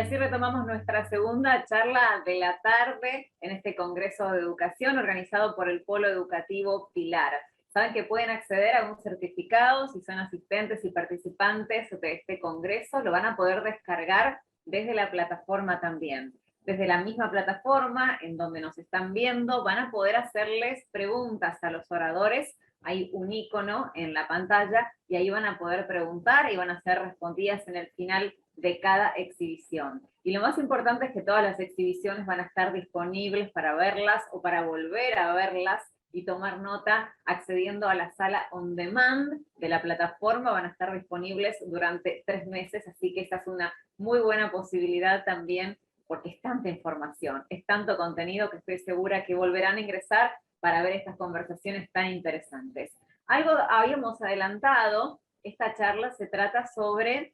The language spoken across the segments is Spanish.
así retomamos nuestra segunda charla de la tarde en este Congreso de Educación organizado por el Polo Educativo Pilar. Saben que pueden acceder a un certificado si son asistentes y participantes de este congreso, lo van a poder descargar desde la plataforma también. Desde la misma plataforma en donde nos están viendo van a poder hacerles preguntas a los oradores. Hay un icono en la pantalla y ahí van a poder preguntar y van a ser respondidas en el final de cada exhibición. Y lo más importante es que todas las exhibiciones van a estar disponibles para verlas o para volver a verlas y tomar nota accediendo a la sala on demand de la plataforma. Van a estar disponibles durante 3 meses, así que esta es una muy buena posibilidad también, porque es tanta información, es tanto contenido que estoy segura que volverán a ingresar para ver estas conversaciones tan interesantes. Algo habíamos adelantado, esta charla se trata sobre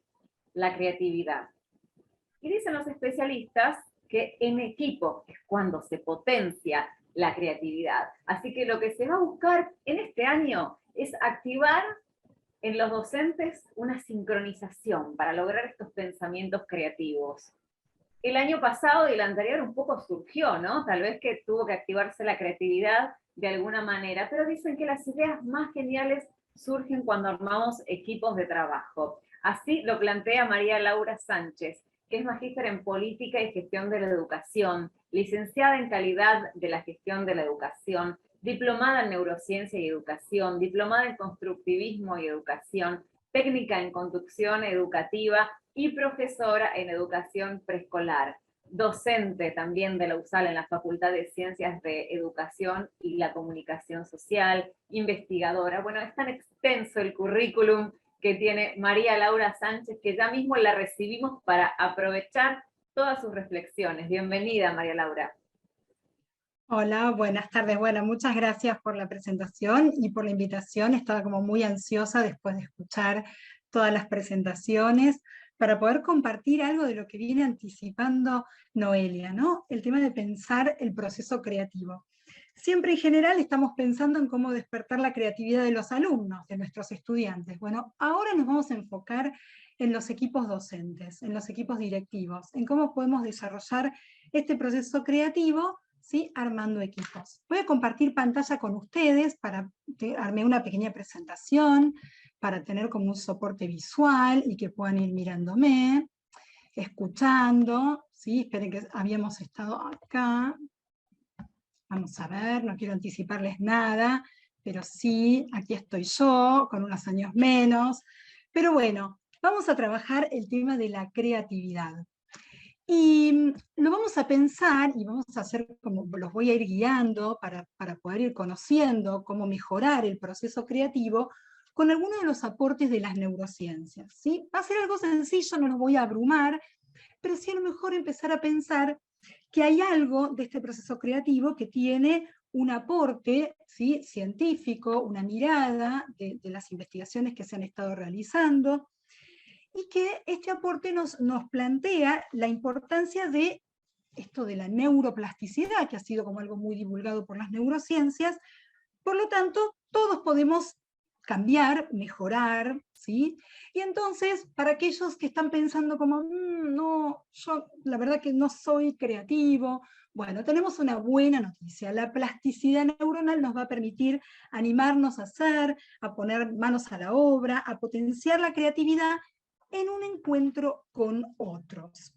la creatividad. Y dicen los especialistas que en equipo es cuando se potencia la creatividad. Así que lo que se va a buscar en este año es activar en los docentes una sincronización para lograr estos pensamientos creativos. El año pasado y el anterior un poco surgió, ¿no? Tal vez que tuvo que activarse la creatividad de alguna manera, pero dicen que las ideas más geniales surgen cuando armamos equipos de trabajo. Así lo plantea María Laura Sánchez, que es magíster en Política y Gestión de la Educación, licenciada en Calidad de la Gestión de la Educación, diplomada en Neurociencia y Educación, diplomada en Constructivismo y Educación, técnica en Conducción Educativa y profesora en Educación Preescolar. Docente también de la USAL en la Facultad de Ciencias de Educación y la Comunicación Social, investigadora. Bueno, es tan extenso el currículum que tiene María Laura Sánchez, que ya mismo la recibimos para aprovechar todas sus reflexiones. Bienvenida, María Laura. Hola, buenas tardes. Bueno, muchas gracias por la presentación y por la invitación. Estaba como muy ansiosa después de escuchar todas las presentaciones para poder compartir algo de lo que viene anticipando Noelia, ¿no? El tema de pensar el proceso creativo. Siempre en general estamos pensando en cómo despertar la creatividad de los alumnos, de nuestros estudiantes. Bueno, ahora nos vamos a enfocar en los equipos docentes, en los equipos directivos, en cómo podemos desarrollar este proceso creativo, ¿sí? Armando equipos. Voy a compartir pantalla con ustedes para armar una pequeña presentación, para tener como un soporte visual y que puedan ir mirándome, escuchando, ¿sí? Esperen que habíamos estado acá. Vamos a ver, no quiero anticiparles nada, pero sí, aquí estoy yo, con unos años menos. Pero bueno, vamos a trabajar el tema de la creatividad. Y lo vamos a pensar, y vamos a hacer como, los voy a ir guiando para poder ir conociendo cómo mejorar el proceso creativo con algunos de los aportes de las neurociencias, ¿sí? Va a ser algo sencillo, no los voy a abrumar, pero sí a lo mejor empezar a pensar que hay algo de este proceso creativo que tiene un aporte, ¿sí? Científico, una mirada de las investigaciones que se han estado realizando, y que este aporte nos plantea la importancia de esto de la neuroplasticidad, que ha sido como algo muy divulgado por las neurociencias. Por lo tanto, todos podemos cambiar, mejorar, ¿sí? Y entonces, para aquellos que están pensando como, no, yo la verdad que no soy creativo, bueno, tenemos una buena noticia. La plasticidad neuronal nos va a permitir animarnos a hacer, a poner manos a la obra, a potenciar la creatividad en un encuentro con otros.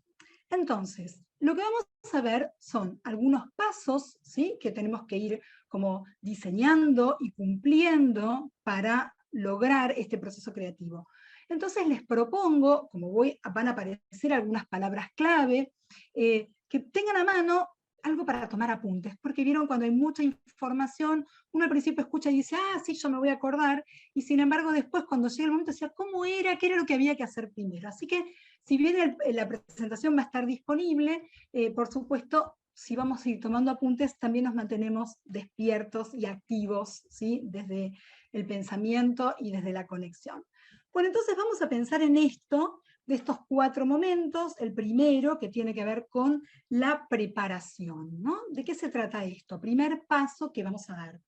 Entonces, lo que vamos a ver son algunos pasos, ¿sí? Que tenemos que ir como diseñando y cumpliendo para lograr este proceso creativo. Entonces les propongo, como van a aparecer algunas palabras clave, que tengan a mano algo para tomar apuntes, porque vieron cuando hay mucha información, uno al principio escucha y dice, sí, yo me voy a acordar, y sin embargo después cuando llega el momento decía, ¿cómo era? ¿Qué era lo que había que hacer primero? Así que si bien la presentación va a estar disponible, por supuesto, si vamos a ir tomando apuntes, también nos mantenemos despiertos y activos, ¿sí? Desde el pensamiento y desde la conexión. Bueno, entonces vamos a pensar en esto, de estos 4 momentos. El primero, que tiene que ver con la preparación, ¿no? ¿De qué se trata esto? Primer paso que vamos a dar.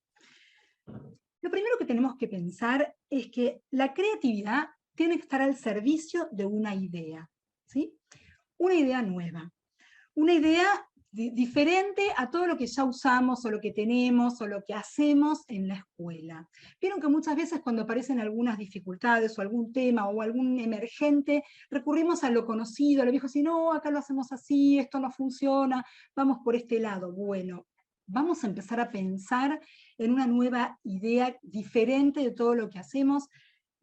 Lo primero que tenemos que pensar es que la creatividad tiene que estar al servicio de una idea, ¿sí? una idea nueva, una idea diferente a todo lo que ya usamos, o lo que tenemos, o lo que hacemos en la escuela. Vieron que muchas veces cuando aparecen algunas dificultades, o algún tema, o algún emergente, recurrimos a lo conocido, a lo viejo, si no, acá lo hacemos así, esto no funciona, vamos por este lado. Bueno, vamos a empezar a pensar en una nueva idea diferente de todo lo que hacemos,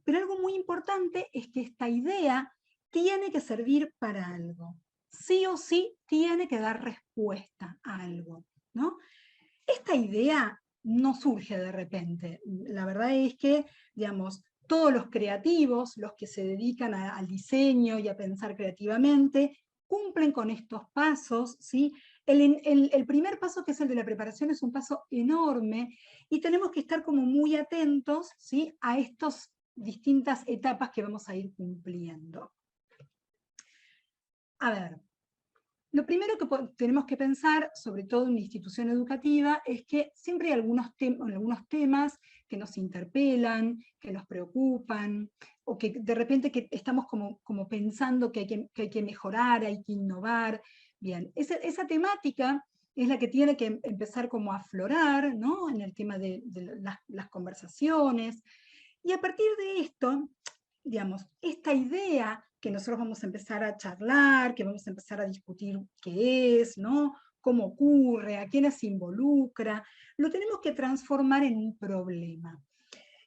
pero algo muy importante es que esta idea tiene que servir para algo. Sí o sí tiene que dar respuesta a algo, ¿no? Esta idea no surge de repente. La verdad es que, digamos, todos los creativos, los que se dedican al diseño y a pensar creativamente, cumplen con estos pasos, ¿sí? El primer paso, que es el de la preparación, es un paso enorme y tenemos que estar como muy atentos, ¿sí?, a estas distintas etapas que vamos a ir cumpliendo. A ver, lo primero que tenemos que pensar, sobre todo en una institución educativa, es que siempre hay algunos temas que nos interpelan, que nos preocupan, o que de repente que estamos como pensando que hay que mejorar, hay que innovar. Bien, esa temática es la que tiene que empezar como a aflorar, ¿no?, en el tema de las conversaciones. Y a partir de esto, digamos, esta idea que nosotros vamos a empezar a charlar, que vamos a empezar a discutir qué es, ¿no?, cómo ocurre, a quiénes se involucra, lo tenemos que transformar en un problema.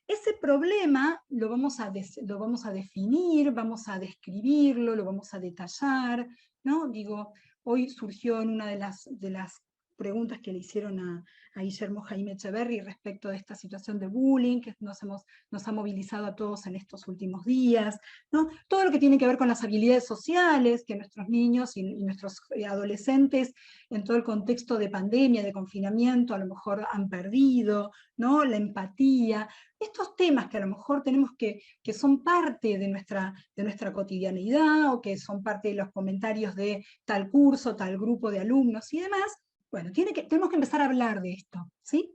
Ese problema lo vamos a definir, vamos a describirlo, lo vamos a detallar, ¿no? Digo, hoy surgió en una de las preguntas que le hicieron a Guillermo Jaime Echeverry respecto de esta situación de bullying que nos ha movilizado a todos en estos últimos días, ¿no? Todo lo que tiene que ver con las habilidades sociales que nuestros niños y nuestros adolescentes en todo el contexto de pandemia, de confinamiento, a lo mejor han perdido, ¿no? La empatía, estos temas que a lo mejor tenemos que son parte de nuestra cotidianidad, o que son parte de los comentarios de tal curso, tal grupo de alumnos y demás. Bueno, tenemos que empezar a hablar de esto, ¿sí?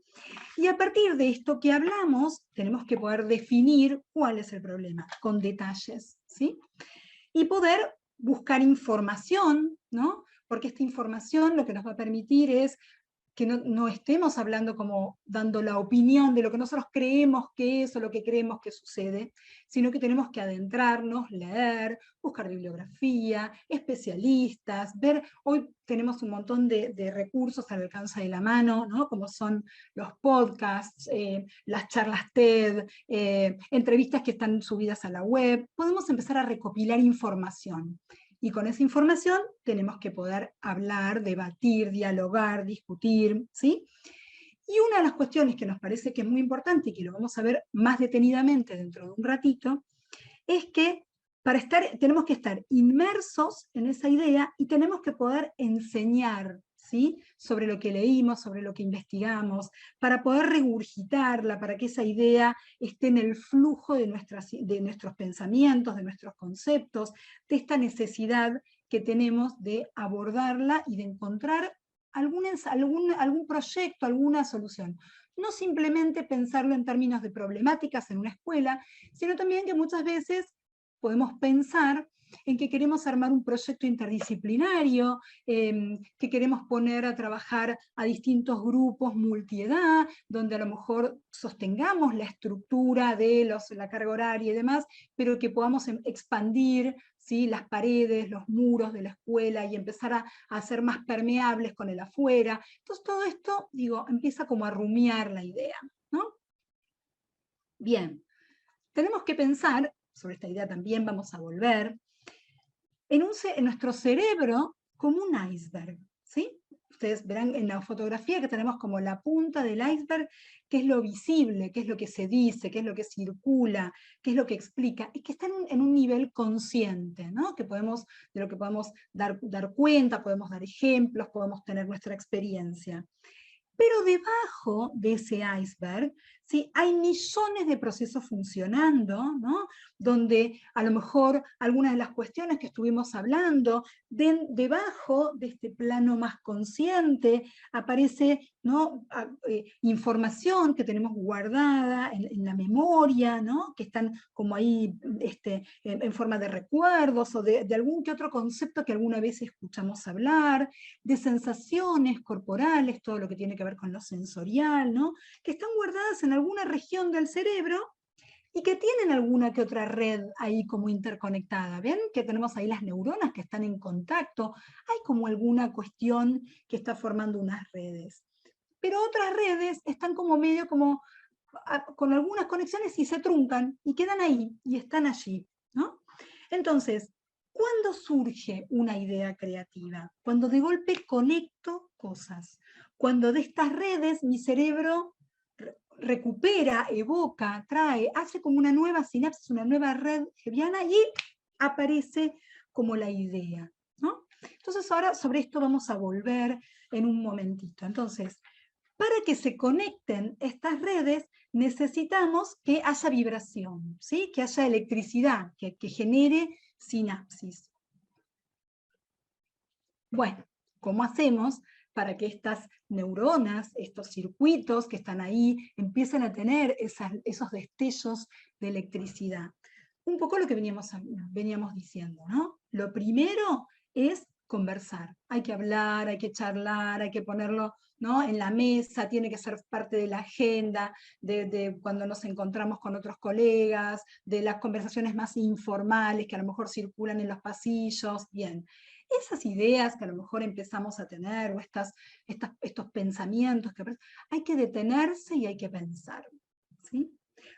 Y a partir de esto que hablamos, tenemos que poder definir cuál es el problema, con detalles, ¿sí? Y poder buscar información, ¿no? Porque esta información lo que nos va a permitir es que no estemos hablando como dando la opinión de lo que nosotros creemos que es o lo que creemos que sucede, sino que tenemos que adentrarnos, leer, buscar bibliografía, especialistas, ver, hoy tenemos un montón de recursos al alcance de la mano, ¿no?, como son los podcasts, las charlas TED, entrevistas que están subidas a la web. Podemos empezar a recopilar información. Y con esa información tenemos que poder hablar, debatir, dialogar, discutir, ¿sí? Y una de las cuestiones que nos parece que es muy importante y que lo vamos a ver más detenidamente dentro de un ratito, es que tenemos que estar inmersos en esa idea y tenemos que poder enseñar, ¿sí?, sobre lo que leímos, sobre lo que investigamos, para poder regurgitarla, para que esa idea esté en el flujo de nuestros pensamientos, de nuestros conceptos, de esta necesidad que tenemos de abordarla y de encontrar algún proyecto, alguna solución. No simplemente pensarlo en términos de problemáticas en una escuela, sino también que muchas veces podemos pensar en que queremos armar un proyecto interdisciplinario, que queremos poner a trabajar a distintos grupos multiedad, donde a lo mejor sostengamos la estructura de la carga horaria y demás, pero que podamos expandir, ¿sí?, las paredes, los muros de la escuela y empezar a hacer más permeables con el afuera. Entonces todo esto, digo, empieza como a rumiar la idea, ¿no? Bien, tenemos que pensar, sobre esta idea también vamos a volver, en nuestro cerebro como un iceberg, ¿sí? Ustedes verán en la fotografía que tenemos como la punta del iceberg, que es lo visible, que es lo que se dice, que es lo que circula, que es lo que explica, y que está en un nivel consciente, ¿no?, de lo que podemos dar cuenta, podemos dar ejemplos, podemos tener nuestra experiencia. Pero debajo de ese iceberg ¿sí? Hay millones de procesos funcionando, ¿no? Donde a lo mejor algunas de las cuestiones que estuvimos hablando, debajo de este plano más consciente, aparece, ¿no? Información que tenemos guardada en la memoria, ¿no? Que están como ahí en forma de recuerdos o de algún que otro concepto que alguna vez escuchamos hablar, de sensaciones corporales, todo lo que tiene que ver con lo sensorial, ¿no? Que están guardadas en alguna región del cerebro y que tienen alguna que otra red ahí como interconectada. ¿Ven? Que tenemos ahí las neuronas que están en contacto. Hay como alguna cuestión que está formando unas redes. Pero otras redes están como medio como con algunas conexiones y se truncan y quedan ahí y están allí, ¿no? Entonces, ¿cuándo surge una idea creativa? Cuando de golpe conecto cosas. Cuando de estas redes mi cerebro recupera, evoca, trae, hace como una nueva sinapsis, una nueva red hebbiana y aparece como la idea, ¿no? Entonces ahora sobre esto vamos a volver en un momentito. Entonces, para que se conecten estas redes necesitamos que haya vibración, ¿sí? Que haya electricidad, que genere sinapsis. Bueno, ¿cómo hacemos para que estas neuronas, estos circuitos que están ahí, empiecen a tener esos destellos de electricidad? Un poco lo que veníamos diciendo, ¿no? Lo primero es conversar. Hay que hablar, hay que charlar, hay que ponerlo, ¿no? En la mesa, tiene que ser parte de la agenda, de cuando nos encontramos con otros colegas, de las conversaciones más informales que a lo mejor circulan en los pasillos, bien. Esas ideas que a lo mejor empezamos a tener, o estos pensamientos, hay que detenerse y hay que pensar, ¿sí?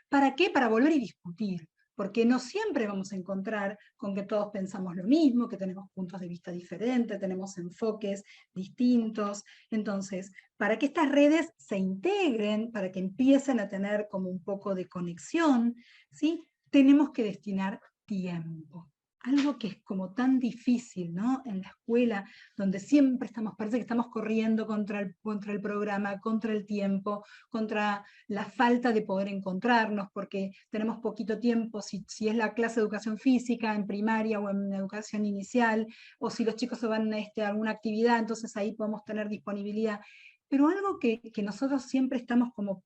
¿Para qué? Para volver y discutir, porque no siempre vamos a encontrar con que todos pensamos lo mismo, que tenemos puntos de vista diferentes, tenemos enfoques distintos. Entonces, para que estas redes se integren, para que empiecen a tener como un poco de conexión, ¿sí? Tenemos que destinar tiempo. Algo que es como tan difícil, ¿no? En la escuela, donde siempre parece que estamos corriendo contra el programa, contra el tiempo, contra la falta de poder encontrarnos, porque tenemos poquito tiempo, si es la clase de educación física, en primaria o en educación inicial, o si los chicos se van a alguna actividad, entonces ahí podemos tener disponibilidad. Pero algo que nosotros siempre estamos como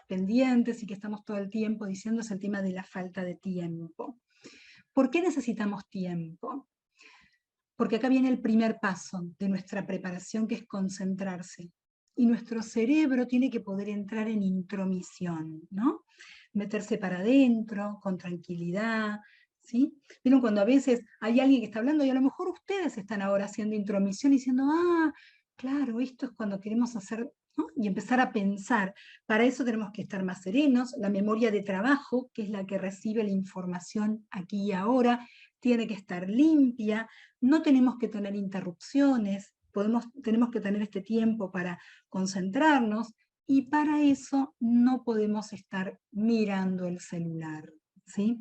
pendientes y que estamos todo el tiempo diciendo es el tema de la falta de tiempo. ¿Por qué necesitamos tiempo? Porque acá viene el primer paso de nuestra preparación, que es concentrarse. Y nuestro cerebro tiene que poder entrar en intromisión, ¿no? Meterse para adentro, con tranquilidad, ¿sí? ¿Vieron cuando a veces hay alguien que está hablando y a lo mejor ustedes están ahora haciendo intromisión y diciendo, ah, claro, esto es cuando queremos hacer, ¿no? Y empezar a pensar. Para eso tenemos que estar más serenos. La memoria de trabajo, que es la que recibe la información aquí y ahora, tiene que estar limpia. No tenemos que tener interrupciones, tenemos que tener este tiempo para concentrarnos, y para eso no podemos estar mirando el celular, ¿sí?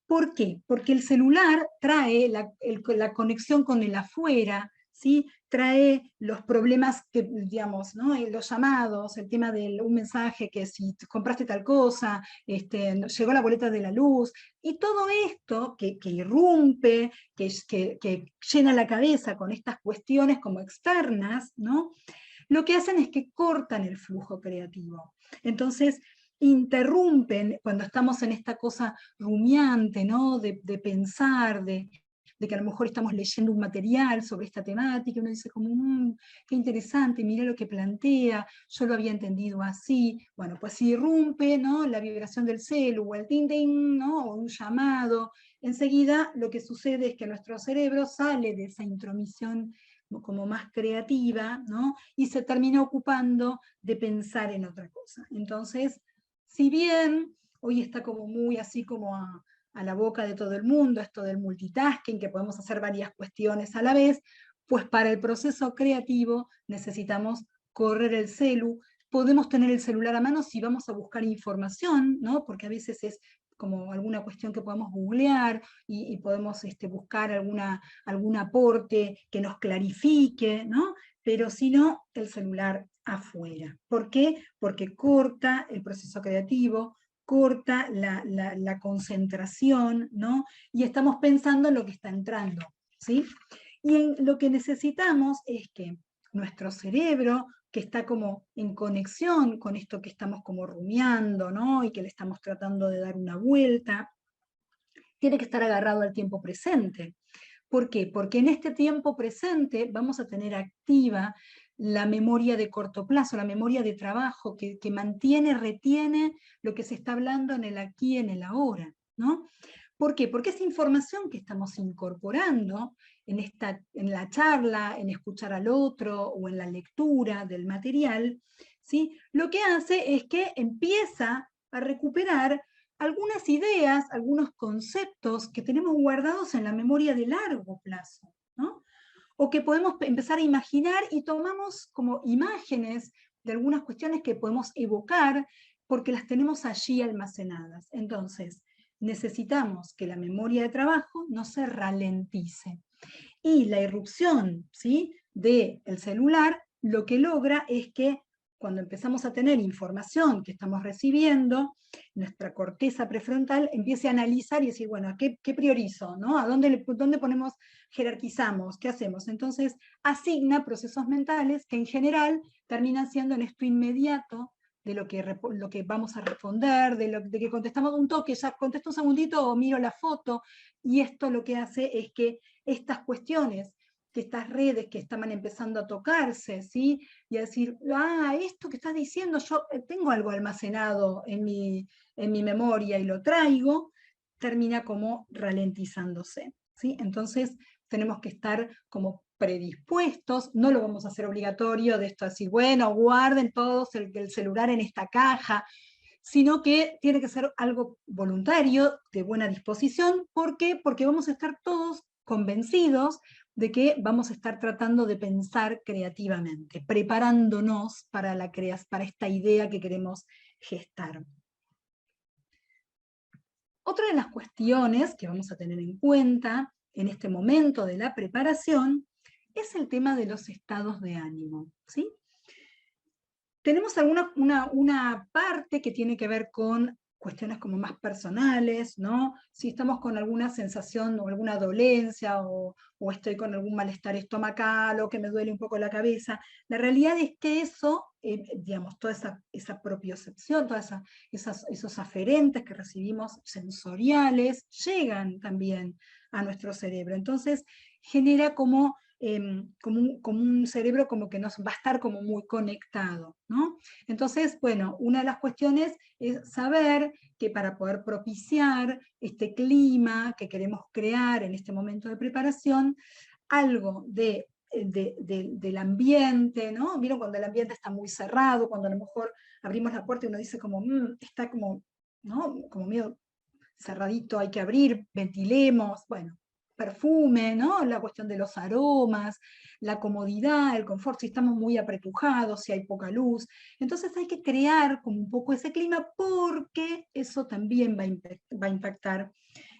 ¿Por qué? Porque el celular trae la conexión con el afuera, ¿sí? Trae los problemas que, digamos, ¿no? Los llamados, el tema de un mensaje que si compraste tal cosa, llegó la boleta de la luz, y todo esto que irrumpe, que llena la cabeza con estas cuestiones como externas, ¿no? Lo que hacen es que cortan el flujo creativo. Entonces, interrumpen cuando estamos en esta cosa rumiante, ¿no? De pensar, de que a lo mejor estamos leyendo un material sobre esta temática, y uno dice como, qué interesante, mira lo que plantea, yo lo había entendido así. Bueno, pues si irrumpe, ¿no? La vibración del celu, o el ting, ¿no? O un llamado, enseguida lo que sucede es que nuestro cerebro sale de esa intromisión como más creativa, ¿no? Y se termina ocupando de pensar en otra cosa. Entonces, si bien hoy está como muy así como a la boca de todo el mundo, esto del multitasking, que podemos hacer varias cuestiones a la vez, pues para el proceso creativo necesitamos correr el celu. Podemos tener el celular a mano si vamos a buscar información, ¿no? Porque a veces es como alguna cuestión que podemos googlear y podemos buscar algún aporte que nos clarifique, ¿no? pero si no, el celular afuera. ¿Por qué? Porque corta el proceso creativo, corta la concentración, ¿no? Y estamos pensando en lo que está entrando, ¿sí? Y lo que necesitamos es que nuestro cerebro, que está como en conexión con esto que estamos como rumiando, ¿no? Y que le estamos tratando de dar una vuelta, tiene que estar agarrado al tiempo presente. ¿Por qué? Porque en este tiempo presente vamos a tener activa la memoria de corto plazo, la memoria de trabajo que mantiene, retiene lo que se está hablando en el aquí, en el ahora, ¿no? ¿Por qué? Porque esa información que estamos incorporando en la charla, en escuchar al otro o en la lectura del material, ¿sí? Lo que hace es que empieza a recuperar algunas ideas, algunos conceptos que tenemos guardados en la memoria de largo plazo, ¿no? O que podemos empezar a imaginar y tomamos como imágenes de algunas cuestiones que podemos evocar porque las tenemos allí almacenadas. Entonces, necesitamos que la memoria de trabajo no se ralentice. Y la irrupción, ¿sí?, del celular lo que logra es que cuando empezamos a tener información que estamos recibiendo, nuestra corteza prefrontal empiece a analizar y decir, bueno, ¿qué priorizo? ¿No? ¿A dónde ponemos, jerarquizamos? ¿Qué hacemos? Entonces asigna procesos mentales que en general terminan siendo en esto inmediato de lo que vamos a responder, de que contestamos un toque, ya contesto un segundito o miro la foto, y esto lo que hace es que estas cuestiones, que estas redes que estaban empezando a tocarse, ¿sí? Y a decir, esto que estás diciendo, yo tengo algo almacenado en mi memoria y lo traigo, termina como ralentizándose, ¿sí? Entonces tenemos que estar como predispuestos, no lo vamos a hacer obligatorio de esto, decir, bueno, guarden todos el celular en esta caja, sino que tiene que ser algo voluntario, de buena disposición. ¿Por qué? Porque vamos a estar todos convencidos de que vamos a estar tratando de pensar creativamente, preparándonos para esta idea que queremos gestar. Otra de las cuestiones que vamos a tener en cuenta en este momento de la preparación es el tema de los estados de ánimo, ¿sí? Tenemos una parte que tiene que ver con cuestiones como más personales, ¿no? Si estamos con alguna sensación o alguna dolencia o estoy con algún malestar estomacal o que me duele un poco la cabeza, la realidad es que eso, digamos, toda esa propiocepción, todos esos aferentes que recibimos sensoriales, llegan también a nuestro cerebro. Entonces, genera como un cerebro como que nos va a estar como muy conectado, ¿no? Entonces, bueno, una de las cuestiones es saber que para poder propiciar este clima que queremos crear en este momento de preparación, algo del ambiente, ¿no? ¿Vieron cuando el ambiente está muy cerrado, cuando a lo mejor abrimos la puerta y uno dice como, está como, ¿no? Como medio cerradito, hay que abrir, ventilemos, bueno, perfume, ¿no? La cuestión de los aromas, la comodidad, el confort, si estamos muy apretujados, si hay poca luz. Entonces hay que crear como un poco ese clima porque eso también va a impactar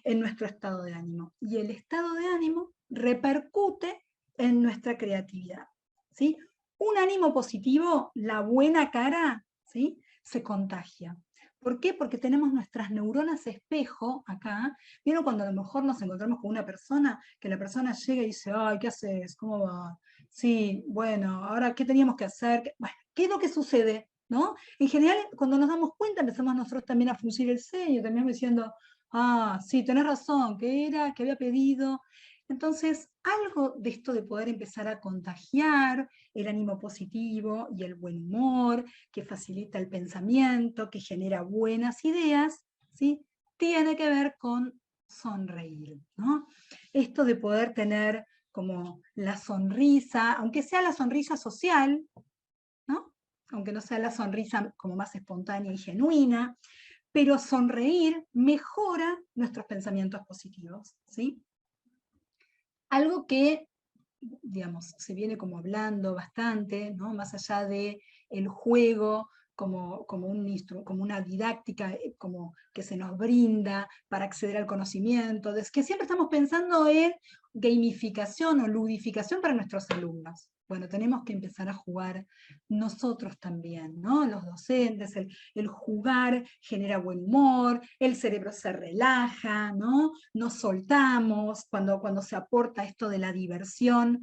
en nuestro estado de ánimo. Y el estado de ánimo repercute en nuestra creatividad, ¿sí? Un ánimo positivo, la buena cara, ¿sí?, se contagia. ¿Por qué? Porque tenemos nuestras neuronas espejo acá. ¿Vieron cuando a lo mejor nos encontramos con una persona, que la persona llega y dice, ay, ¿qué haces? ¿Cómo va? Sí, bueno, ahora, ¿qué teníamos que hacer? Bueno, ¿qué es lo que sucede? ¿No? En general, cuando nos damos cuenta, empezamos nosotros también a fruncir el ceño, terminamos diciendo, sí, tenés razón, ¿qué era? ¿Qué había pedido? Entonces, algo de esto de poder empezar a contagiar el ánimo positivo y el buen humor, que facilita el pensamiento, que genera buenas ideas, ¿sí?, tiene que ver con sonreír, ¿no? Esto de poder tener como la sonrisa, aunque sea la sonrisa social, ¿no? Aunque no sea la sonrisa como más espontánea y genuina, pero sonreír mejora nuestros pensamientos positivos, ¿sí? Algo que, digamos, se viene como hablando bastante, ¿no? Más allá de el juego como una didáctica como que se nos brinda para acceder al conocimiento, es que siempre estamos pensando en gamificación o ludificación para nuestros alumnos, Bueno, tenemos que empezar a jugar nosotros también, ¿no? Los docentes, el jugar genera buen humor, el cerebro se relaja, ¿no? Nos soltamos, cuando se aporta esto de la diversión,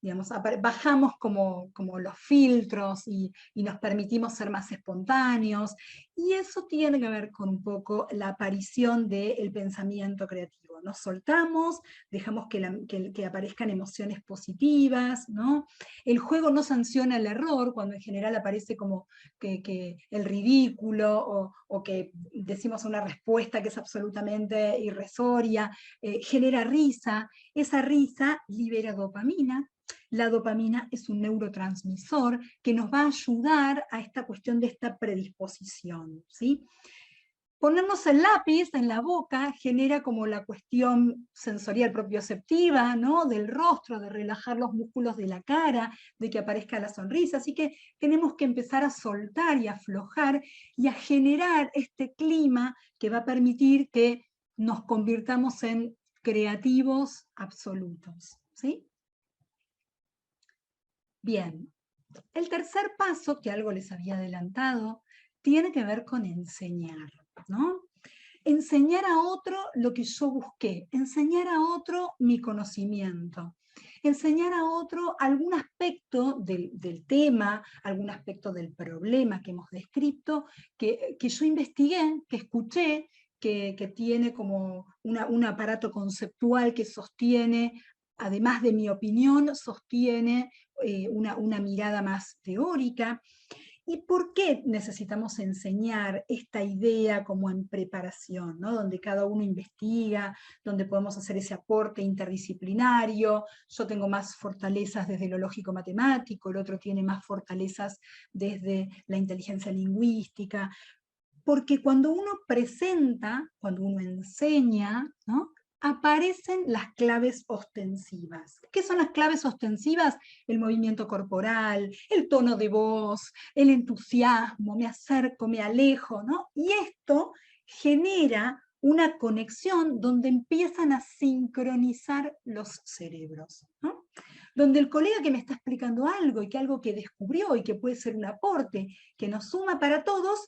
digamos, bajamos como los filtros y nos permitimos ser más espontáneos, y eso tiene que ver con un poco la aparición del pensamiento creativo. Nos soltamos, dejamos que aparezcan emociones positivas, ¿no? El juego no sanciona el error, cuando en general aparece como que el ridículo, o que decimos una respuesta que es absolutamente irrisoria, genera risa. Esa risa libera dopamina. La dopamina es un neurotransmisor que nos va a ayudar a esta cuestión de esta predisposición, ¿sí? Ponernos el lápiz en la boca genera como la cuestión sensorial propioceptiva, ¿no? Del rostro, de relajar los músculos de la cara, de que aparezca la sonrisa. Así que tenemos que empezar a soltar y aflojar y a generar este clima que va a permitir que nos convirtamos en creativos absolutos, ¿sí? Bien, el tercer paso, que algo les había adelantado, tiene que ver con enseñar, ¿no? Enseñar a otro lo que yo busqué, enseñar a otro mi conocimiento, enseñar a otro algún aspecto del tema, algún aspecto del problema que hemos descrito, que yo investigué, que escuché, que tiene como un aparato conceptual que sostiene, además de mi opinión, sostiene una mirada más teórica. ¿Y por qué necesitamos enseñar esta idea como en preparación, ¿no? Donde cada uno investiga, donde podemos hacer ese aporte interdisciplinario? Yo tengo más fortalezas desde lo lógico-matemático, el otro tiene más fortalezas desde la inteligencia lingüística. Porque cuando uno presenta, cuando uno enseña, ¿no?, aparecen las claves ostensivas. ¿Qué son las claves ostensivas? El movimiento corporal, el tono de voz, el entusiasmo, me acerco, me alejo, ¿no? Y esto genera una conexión donde empiezan a sincronizar los cerebros, ¿no? Donde el colega que me está explicando algo, y que algo que descubrió y que puede ser un aporte que nos suma para todos,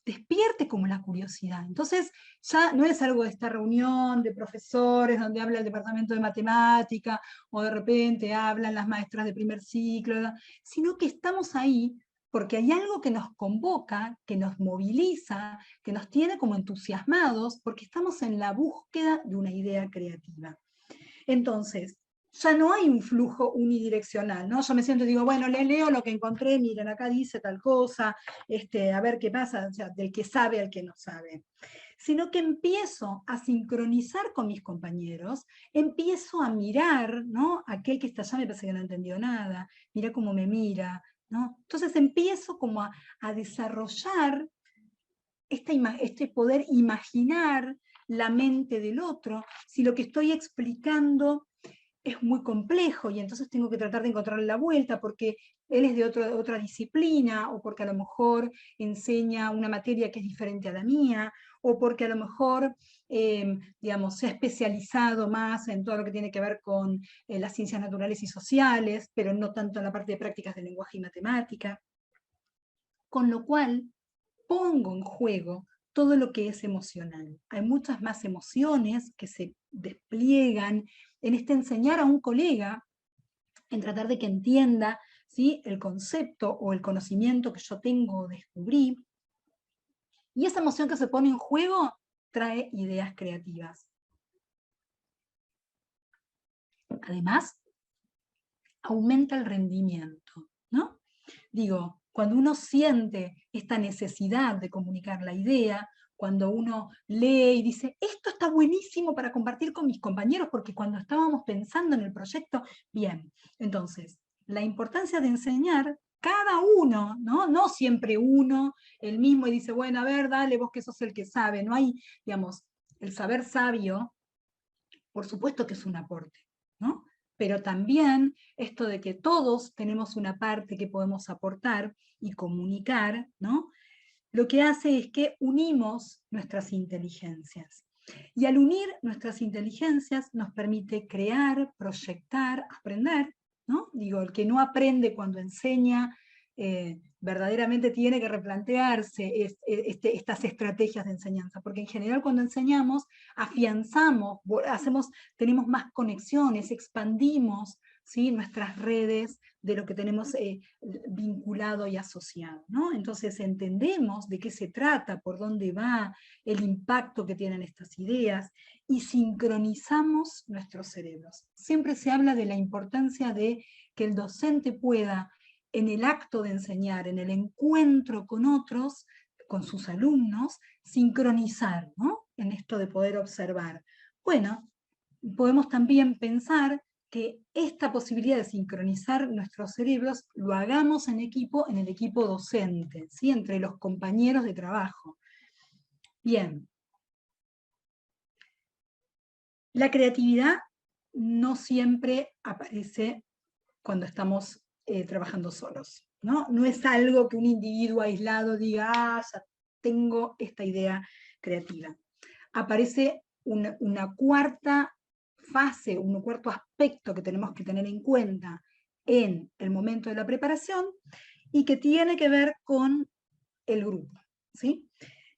despierte como la curiosidad. Entonces, ya no es algo de esta reunión de profesores donde habla el departamento de matemática, o de repente hablan las maestras de primer ciclo, sino que estamos ahí porque hay algo que nos convoca, que nos moviliza, que nos tiene como entusiasmados, porque estamos en la búsqueda de una idea creativa. Entonces, ya no hay un flujo unidireccional, ¿no? Yo me siento y digo, bueno, leo lo que encontré, miren, acá dice tal cosa, a ver qué pasa, o sea, del que sabe al que no sabe. Sino que empiezo a sincronizar con mis compañeros, empiezo a mirar, ¿no? Aquel que está allá me parece que no entendió nada, mira cómo me mira, ¿no? Entonces empiezo como a desarrollar este poder imaginar la mente del otro, si lo que estoy explicando es muy complejo y entonces tengo que tratar de encontrarle la vuelta porque él es de otra disciplina, o porque a lo mejor enseña una materia que es diferente a la mía, o porque a lo mejor digamos, se ha especializado más en todo lo que tiene que ver con las ciencias naturales y sociales, pero no tanto en la parte de prácticas de lenguaje y matemática. Con lo cual, pongo en juego todo lo que es emocional. Hay muchas más emociones que se despliegan en enseñar a un colega, en tratar de que entienda, ¿sí?, el concepto o el conocimiento que yo tengo o descubrí. Y esa emoción que se pone en juego trae ideas creativas. Además, aumenta el rendimiento, ¿no? Digo, cuando uno siente esta necesidad de comunicar la idea, cuando uno lee y dice, esto está buenísimo para compartir con mis compañeros, porque cuando estábamos pensando en el proyecto, bien, entonces, la importancia de enseñar cada uno, ¿no? No siempre uno, el mismo, y dice, bueno, a ver, dale, vos que sos el que sabe. No hay, digamos, el saber sabio, por supuesto que es un aporte, ¿no? Pero también esto de que todos tenemos una parte que podemos aportar y comunicar, ¿no?, lo que hace es que unimos nuestras inteligencias. Y al unir nuestras inteligencias nos permite crear, proyectar, aprender, ¿no? Digo, el que no aprende cuando enseña, verdaderamente tiene que replantearse estas estrategias de enseñanza, porque en general cuando enseñamos, afianzamos, tenemos más conexiones, expandimos, ¿sí?, nuestras redes de lo que tenemos vinculado y asociado, ¿no? Entonces entendemos de qué se trata, por dónde va, el impacto que tienen estas ideas, y sincronizamos nuestros cerebros. Siempre se habla de la importancia de que el docente pueda, en el acto de enseñar, en el encuentro con otros, con sus alumnos, sincronizar, ¿no?, en esto de poder observar. Bueno, podemos también pensar que esta posibilidad de sincronizar nuestros cerebros lo hagamos en equipo, en el equipo docente, ¿sí?, entre los compañeros de trabajo. Bien. La creatividad no siempre aparece cuando estamos trabajando solos, ¿no? No es algo que un individuo aislado diga, ah, ya tengo esta idea creativa. Aparece una cuarta fase, un cuarto aspecto que tenemos que tener en cuenta en el momento de la preparación y que tiene que ver con el grupo, ¿sí?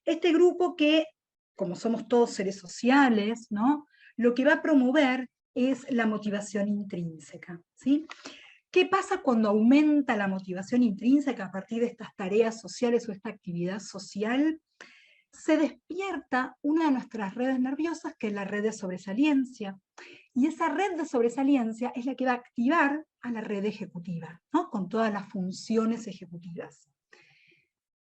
Este grupo que, como somos todos seres sociales, ¿no?, lo que va a promover es la motivación intrínseca, ¿sí? ¿Qué pasa cuando aumenta la motivación intrínseca a partir de estas tareas sociales o esta actividad social? Se despierta una de nuestras redes nerviosas, que es la red de sobresaliencia, y esa red de sobresaliencia es la que va a activar a la red ejecutiva, ¿no?, con todas las funciones ejecutivas.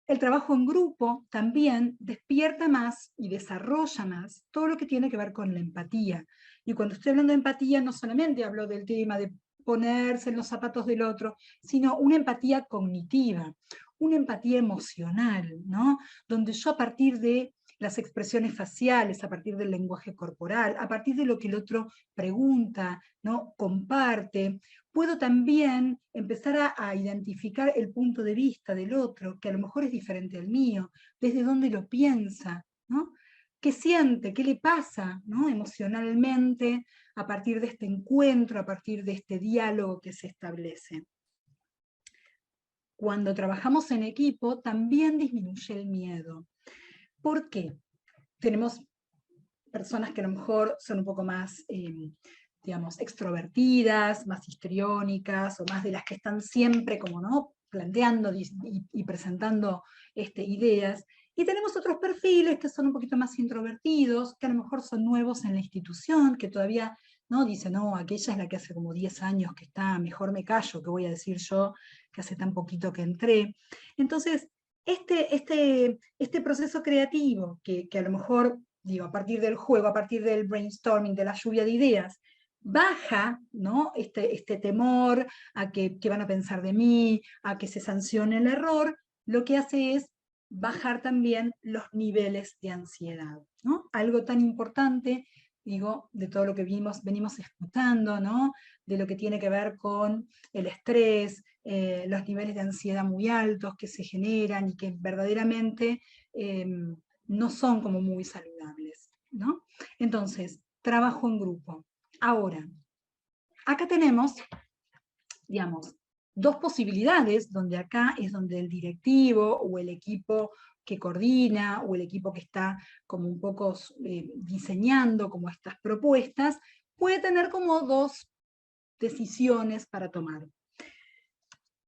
El trabajo en grupo también despierta más y desarrolla más todo lo que tiene que ver con la empatía. Y cuando estoy hablando de empatía, no solamente hablo del tema de ponerse en los zapatos del otro, sino una empatía cognitiva, una empatía emocional, ¿no?, donde yo a partir de las expresiones faciales, a partir del lenguaje corporal, a partir de lo que el otro pregunta, ¿no?, comparte, puedo también empezar a identificar el punto de vista del otro, que a lo mejor es diferente al mío, desde dónde lo piensa, ¿no?, qué siente, qué le pasa, ¿no?, emocionalmente, a partir de este encuentro, a partir de este diálogo que se establece. Cuando trabajamos en equipo, también disminuye el miedo. ¿Por qué? Tenemos personas que a lo mejor son un poco más, digamos, extrovertidas, más histriónicas, o más de las que están siempre como, ¿no?, planteando y presentando ideas, y tenemos otros perfiles que son un poquito más introvertidos, que a lo mejor son nuevos en la institución, que todavía, ¿no?, dicen, no, aquella es la que hace como 10 años que está, mejor me callo, ¿qué voy a decir yo, que hace tan poquito que entré? Entonces, este proceso creativo, que a lo mejor, digo, a partir del juego, a partir del brainstorming, de la lluvia de ideas, baja, ¿no?, este temor a que van a pensar de mí, a que se sancione el error, lo que hace es bajar también los niveles de ansiedad, ¿no? Algo tan importante, digo, de todo lo que venimos escuchando, ¿no?, de lo que tiene que ver con el estrés, los niveles de ansiedad muy altos que se generan y que verdaderamente no son como muy saludables, ¿no? Entonces, trabajo en grupo. Ahora, acá tenemos, digamos, dos posibilidades, donde acá es donde el directivo o el equipo que coordina o el equipo que está como un poco diseñando como estas propuestas, puede tener como dos decisiones para tomar.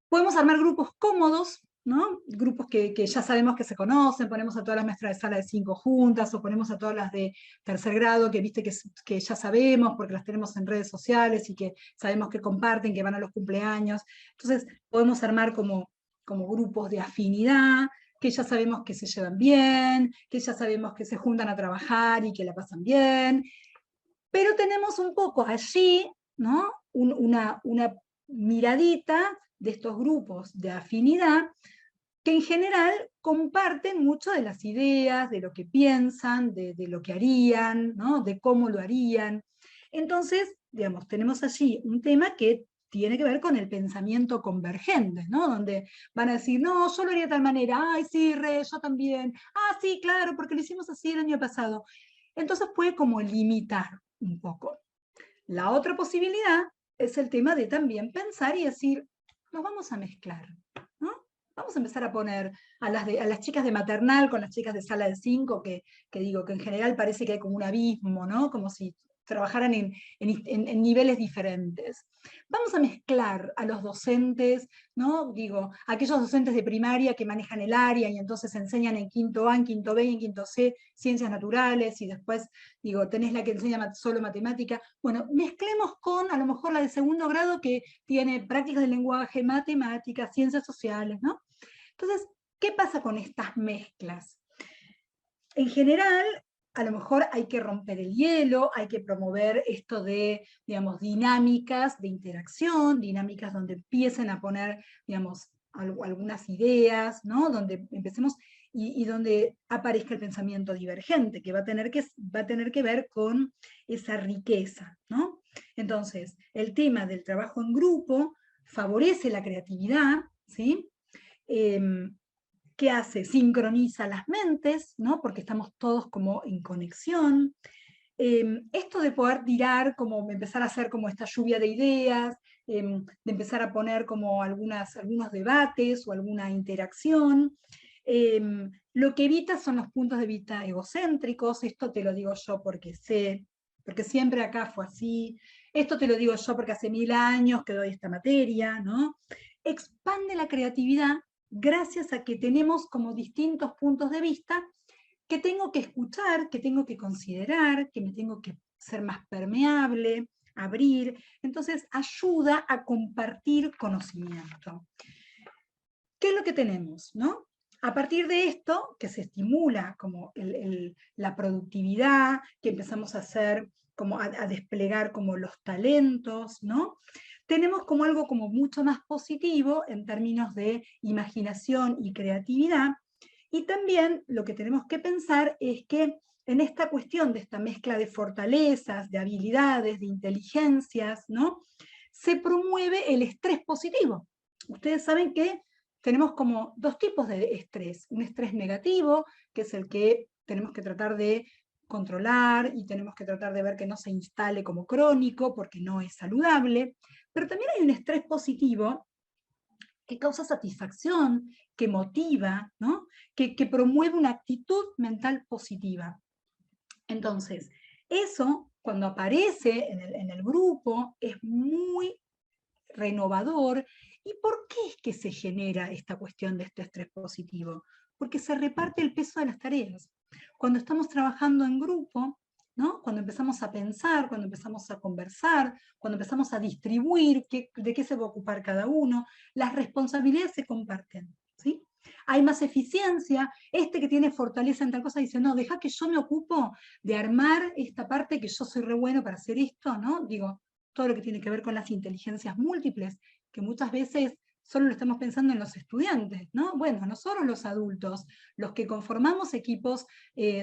Podemos armar grupos cómodos, ¿no?, grupos que ya sabemos que se conocen, ponemos a todas las maestras de sala de 5 juntas, o ponemos a todas las de tercer grado, que viste que ya sabemos, porque las tenemos en redes sociales, y que sabemos que comparten, que van a los cumpleaños. Entonces, podemos armar como grupos de afinidad, que ya sabemos que se llevan bien, que ya sabemos que se juntan a trabajar y que la pasan bien, pero tenemos un poco allí, ¿no?, una miradita de estos grupos de afinidad que en general comparten mucho de las ideas, de lo que piensan, de lo que harían, ¿no?, de cómo lo harían. Entonces, digamos, tenemos allí un tema que tiene que ver con el pensamiento convergente, ¿no?, donde van a decir, no, yo lo haría de tal manera, ay, sí, yo también, ah, sí, claro, porque lo hicimos así el año pasado. Entonces puede como limitar un poco. La otra posibilidad es el tema de también pensar y decir, nos vamos a mezclar, ¿no? Vamos a empezar a poner a las chicas de maternal con las chicas de sala de 5, que digo que en general parece que hay como un abismo, ¿no? Como si trabajaran en niveles diferentes. Vamos a mezclar a los docentes, ¿no? Digo, aquellos docentes de primaria que manejan el área y entonces enseñan en quinto A, en quinto B y en quinto C ciencias naturales, y después, digo, tenés la que enseña solo matemática. Bueno, mezclemos con a lo mejor la de segundo grado que tiene prácticas del lenguaje, matemáticas, ciencias sociales, ¿no? Entonces, ¿qué pasa con estas mezclas? En general, a lo mejor hay que romper el hielo, hay que promover esto de, digamos, dinámicas de interacción, dinámicas donde empiecen a poner, digamos, algunas ideas, ¿no? Donde empecemos y donde aparezca el pensamiento divergente, que va a tener que ver con esa riqueza, ¿no? Entonces, el tema del trabajo en grupo favorece la creatividad, ¿sí? ¿Qué hace? Sincroniza las mentes, ¿no? Porque estamos todos como en conexión. Esto de poder tirar, como empezar a hacer como esta lluvia de ideas, de empezar a poner como algunos debates o alguna interacción, lo que evita son los puntos de vista egocéntricos. Esto te lo digo yo porque sé, porque siempre acá fue así. Esto te lo digo yo porque hace 1000 años que doy esta materia, ¿no? Expande la creatividad gracias a que tenemos como distintos puntos de vista que tengo que escuchar, que tengo que considerar, que me tengo que ser más permeable, abrir. Entonces ayuda a compartir conocimiento. ¿Qué es lo que tenemos, no? A partir de esto, que se estimula como la productividad, que empezamos a hacer, como a desplegar como los talentos, ¿no? Tenemos como algo como mucho más positivo en términos de imaginación y creatividad, y también lo que tenemos que pensar es que en esta cuestión de esta mezcla de fortalezas, de habilidades, de inteligencias, ¿no? Se promueve el estrés positivo. Ustedes saben que tenemos como dos tipos de estrés. Un estrés negativo, que es el que tenemos que tratar de controlar y tenemos que tratar de ver que no se instale como crónico porque no es saludable. Pero también hay un estrés positivo que causa satisfacción, que motiva, ¿no? que promueve una actitud mental positiva. Entonces, eso cuando aparece en el grupo es muy renovador. ¿Y por qué es que se genera esta cuestión de este estrés positivo? Porque se reparte el peso de las tareas. Cuando estamos trabajando en grupo, ¿no? Cuando empezamos a pensar, cuando empezamos a conversar, cuando empezamos a distribuir de qué se va a ocupar cada uno, las responsabilidades se comparten, ¿sí? Hay más eficiencia. Este que tiene fortaleza en tal cosa dice, no, deja que yo me ocupo de armar esta parte, que yo soy re bueno para hacer esto, ¿no? Digo, todo lo que tiene que ver con las inteligencias múltiples, que muchas veces solo lo estamos pensando en los estudiantes, ¿no? Bueno, nosotros los adultos, los que conformamos equipos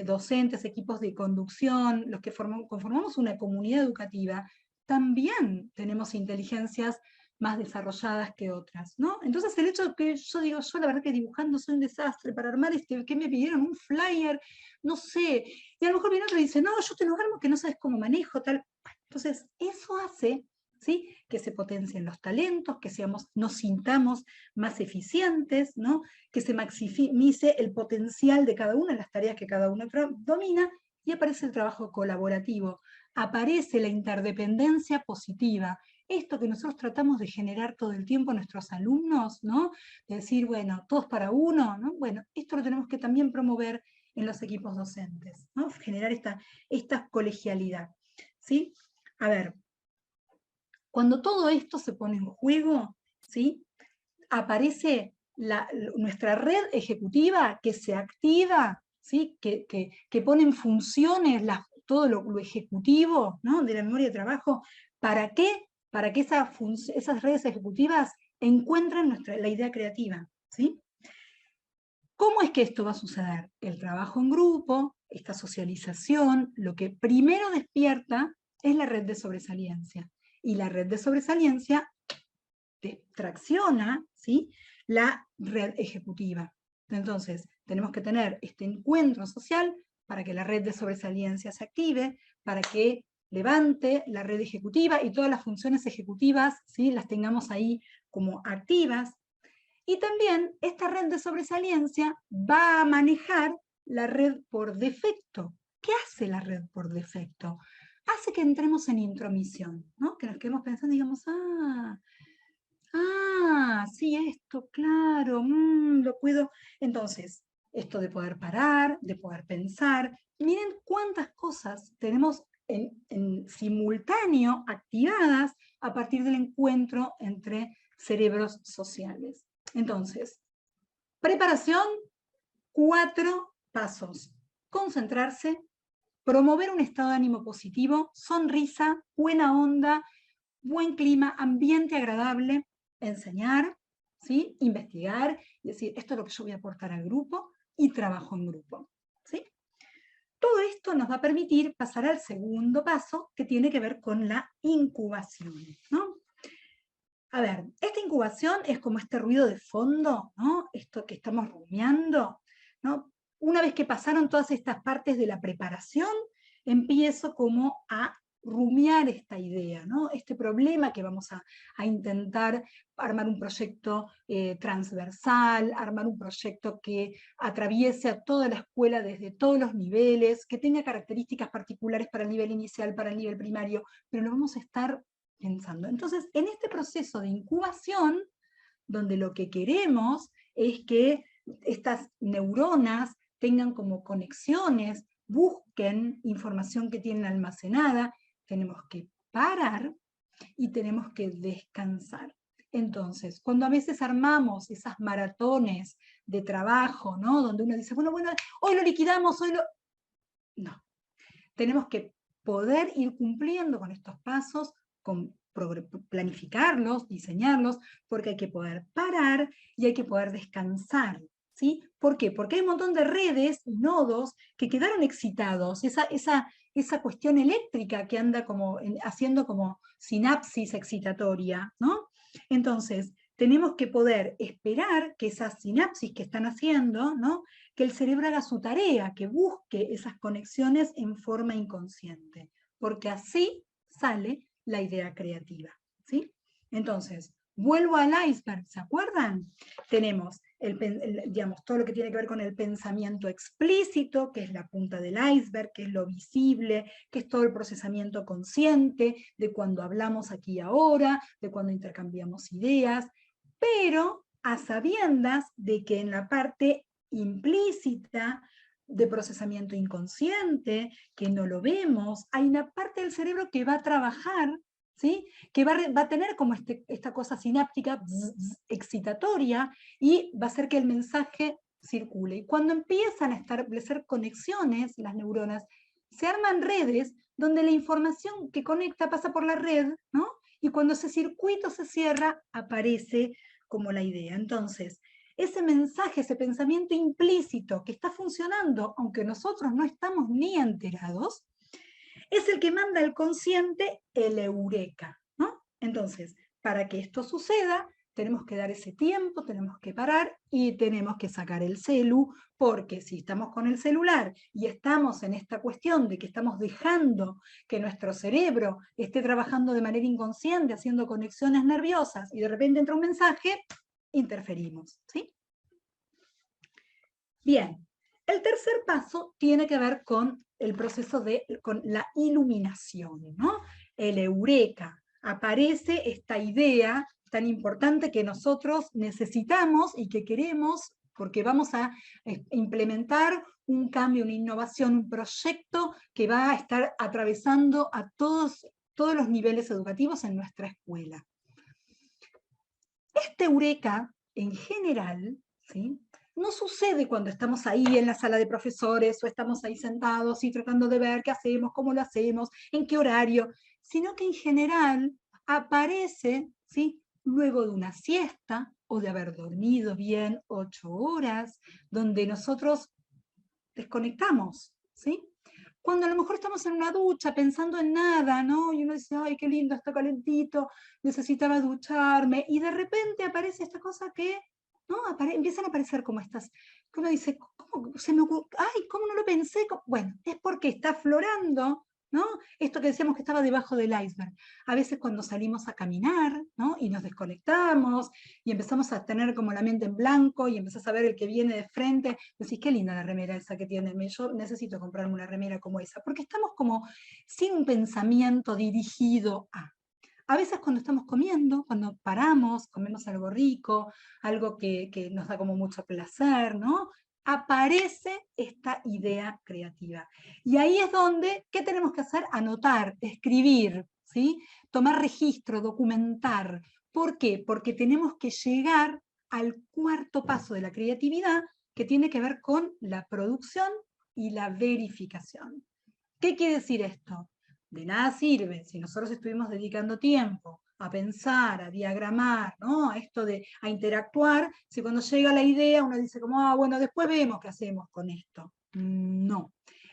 docentes, equipos de conducción, los que conformamos una comunidad educativa, también tenemos inteligencias más desarrolladas que otras, ¿no? Entonces el hecho de que yo digo, yo la verdad que dibujando soy un desastre, para armar ¿qué me pidieron? Un flyer, no sé, y a lo mejor viene otro y dice, no, yo te lo armo que no sabes cómo manejo, tal. Entonces eso hace, ¿sí? Que se potencien los talentos, que nos sintamos más eficientes, ¿no? Que se maximice el potencial de cada una de las tareas que cada uno domina, y aparece el trabajo colaborativo, aparece la interdependencia positiva, esto que nosotros tratamos de generar todo el tiempo a nuestros alumnos, ¿no? De decir, bueno, todos para uno, ¿no? Bueno, esto lo tenemos que también promover en los equipos docentes, ¿no? Generar esta colegialidad, ¿sí? A ver, cuando todo esto se pone en juego, ¿sí? Aparece nuestra red ejecutiva que se activa, ¿sí? que pone en funciones todo lo ejecutivo, ¿no? De la memoria de trabajo. ¿Para qué? Para que esas redes ejecutivas encuentren la idea creativa, ¿sí? ¿Cómo es que esto va a suceder? El trabajo en grupo, esta socialización, lo que primero despierta es la red de sobresaliencia. Y la red de sobresaliencia tracciona, ¿sí? La red ejecutiva. Entonces, tenemos que tener este encuentro social para que la red de sobresaliencia se active, para que levante la red ejecutiva y todas las funciones ejecutivas, ¿sí?, las tengamos ahí como activas. Y también esta red de sobresaliencia va a manejar la red por defecto. ¿Qué hace la red por defecto? Hace que entremos en intromisión, ¿no? Que nos quedemos pensando y digamos, sí, esto, claro, lo puedo. Entonces, esto de poder parar, de poder pensar, miren cuántas cosas tenemos en simultáneo activadas a partir del encuentro entre cerebros sociales. Entonces, preparación, 4 pasos. Concentrarse, promover un estado de ánimo positivo, sonrisa, buena onda, buen clima, ambiente agradable, enseñar, ¿sí?, investigar, y decir, esto es lo que yo voy a aportar al grupo, y trabajo en grupo, ¿sí? Todo esto nos va a permitir pasar al segundo paso, que tiene que ver con la incubación, ¿no? A ver, esta incubación es como este ruido de fondo, ¿no? Esto que estamos rumiando, ¿no? Una vez que pasaron todas estas partes de la preparación, empiezo como a rumiar esta idea, ¿no? Este problema que vamos a intentar armar un proyecto transversal, armar un proyecto que atraviese a toda la escuela desde todos los niveles, que tenga características particulares para el nivel inicial, para el nivel primario, pero lo vamos a estar pensando. Entonces, en este proceso de incubación, donde lo que queremos es que estas neuronas tengan como conexiones, busquen información que tienen almacenada, tenemos que parar y tenemos que descansar. Entonces, cuando a veces armamos esas maratones de trabajo, ¿no?, donde uno dice, bueno, hoy lo liquidamos, hoy lo... No, tenemos que poder ir cumpliendo con estos pasos, con planificarlos, diseñarlos, porque hay que poder parar y hay que poder descansar, ¿sí? ¿Por qué? Porque hay un montón de redes y nodos que quedaron excitados, esa cuestión eléctrica que anda como haciendo como sinapsis excitatoria, ¿no? Entonces, tenemos que poder esperar que esas sinapsis que están haciendo, ¿no?, que el cerebro haga su tarea, que busque esas conexiones en forma inconsciente, porque así sale la idea creativa, ¿sí? Entonces, vuelvo al iceberg, ¿se acuerdan? Tenemos, digamos, todo lo que tiene que ver con el pensamiento explícito, que es la punta del iceberg, que es lo visible, que es todo el procesamiento consciente, de cuando hablamos aquí y ahora, de cuando intercambiamos ideas, pero a sabiendas de que en la parte implícita de procesamiento inconsciente, que no lo vemos, hay una parte del cerebro que va a trabajar, ¿sí?, que va a tener como esta cosa sináptica excitatoria, y va a hacer que el mensaje circule. Y cuando empiezan a establecer conexiones, las neuronas, se arman redes donde la información que conecta pasa por la red, ¿no? Y cuando ese circuito se cierra, aparece como la idea. Entonces, ese mensaje, ese pensamiento implícito que está funcionando, aunque nosotros no estamos ni enterados, es el que manda al consciente el eureka, ¿no? Entonces, para que esto suceda, tenemos que dar ese tiempo, tenemos que parar y tenemos que sacar el celu, porque si estamos con el celular y estamos en esta cuestión de que estamos dejando que nuestro cerebro esté trabajando de manera inconsciente, haciendo conexiones nerviosas, y de repente entra un mensaje, interferimos, ¿sí? Bien, el tercer paso tiene que ver con el proceso con la iluminación, ¿no? El eureka. Aparece esta idea tan importante que nosotros necesitamos y que queremos, porque vamos a implementar un cambio, una innovación, un proyecto que va a estar atravesando a todos los niveles educativos en nuestra escuela. Este eureka, en general, ¿sí?, no sucede cuando estamos ahí en la sala de profesores o estamos ahí sentados y tratando de ver qué hacemos, cómo lo hacemos, en qué horario, sino que en general aparece, ¿sí?, luego de una siesta o de haber dormido bien 8 horas, donde nosotros desconectamos, ¿sí? Cuando a lo mejor estamos en una ducha pensando en nada, ¿no? Y uno dice, ay, qué lindo, está calentito, necesitaba ducharme, y de repente aparece esta cosa que, ¿no? Empiezan a aparecer como estas, que uno dice, ¿cómo se me ocurre? Ay, ¿cómo no lo pensé? Bueno, es porque está aflorando ¿no? Esto que decíamos que estaba debajo del iceberg. A veces cuando salimos a caminar, ¿no? Y nos desconectamos, y empezamos a tener como la mente en blanco, y empezás a ver el que viene de frente, decís, qué linda la remera esa que tiene, yo necesito comprarme una remera como esa, porque estamos como sin un pensamiento dirigido a. A veces cuando estamos comiendo, cuando paramos, comemos algo rico, algo que nos da como mucho placer, ¿no? Aparece esta idea creativa. Y ahí es donde, ¿qué tenemos que hacer? Anotar, escribir, ¿sí? Tomar registro, documentar. ¿Por qué? Porque tenemos que llegar al cuarto paso de la creatividad, que tiene que ver con la producción y la verificación. ¿Qué quiere decir esto? De nada sirve si nosotros estuvimos dedicando tiempo a pensar, a diagramar, ¿no? A interactuar, si cuando llega la idea uno dice como, ah, bueno, después vemos qué hacemos con esto. No.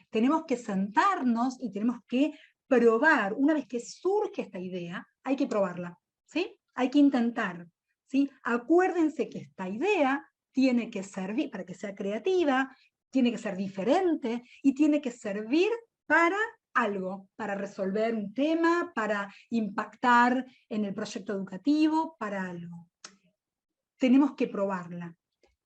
Tenemos que sentarnos y tenemos que probar. Una vez que surge esta idea, hay que probarla, ¿sí? Hay que intentar, ¿sí? Acuérdense que esta idea tiene que servir, para que sea creativa, tiene que ser diferente y tiene que servir para algo, para resolver un tema, para impactar en el proyecto educativo, para algo. Tenemos que probarla.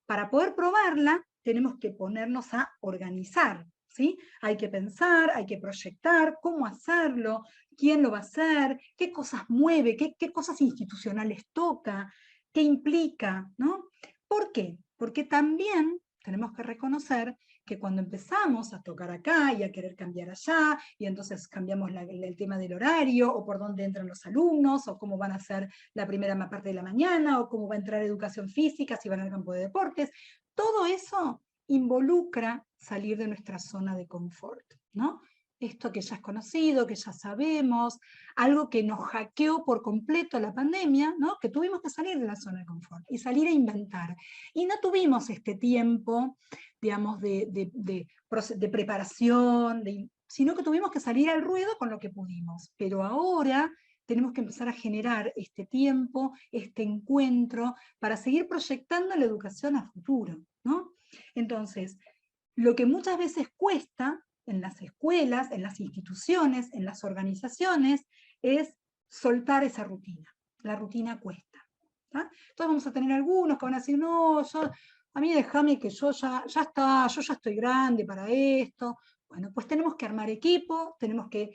Para poder probarla, tenemos que ponernos a organizar, ¿sí? Hay que pensar, hay que proyectar cómo hacerlo, quién lo va a hacer, qué cosas mueve, qué cosas institucionales toca, qué implica, ¿no? ¿Por qué? Porque también tenemos que reconocer que cuando empezamos a tocar acá y a querer cambiar allá, y entonces cambiamos el tema del horario, o por dónde entran los alumnos, o cómo van a ser la primera parte de la mañana, o cómo va a entrar educación física, si van al campo de deportes, todo eso involucra salir de nuestra zona de confort, ¿no? Esto que ya es conocido, que ya sabemos, algo que nos hackeó por completo la pandemia, ¿no? Que tuvimos que salir de la zona de confort y salir a inventar. Y no tuvimos este tiempo, digamos, de preparación, sino que tuvimos que salir al ruedo con lo que pudimos. Pero ahora tenemos que empezar a generar este tiempo, este encuentro, para seguir proyectando la educación a futuro, ¿no? Entonces, lo que muchas veces cuesta en las escuelas, en las instituciones, en las organizaciones, es soltar esa rutina. La rutina cuesta. ¿tá? Entonces vamos a tener algunos que van a decir, no, a mí déjame que yo ya está, yo ya estoy grande para esto. Bueno, pues tenemos que armar equipo, tenemos que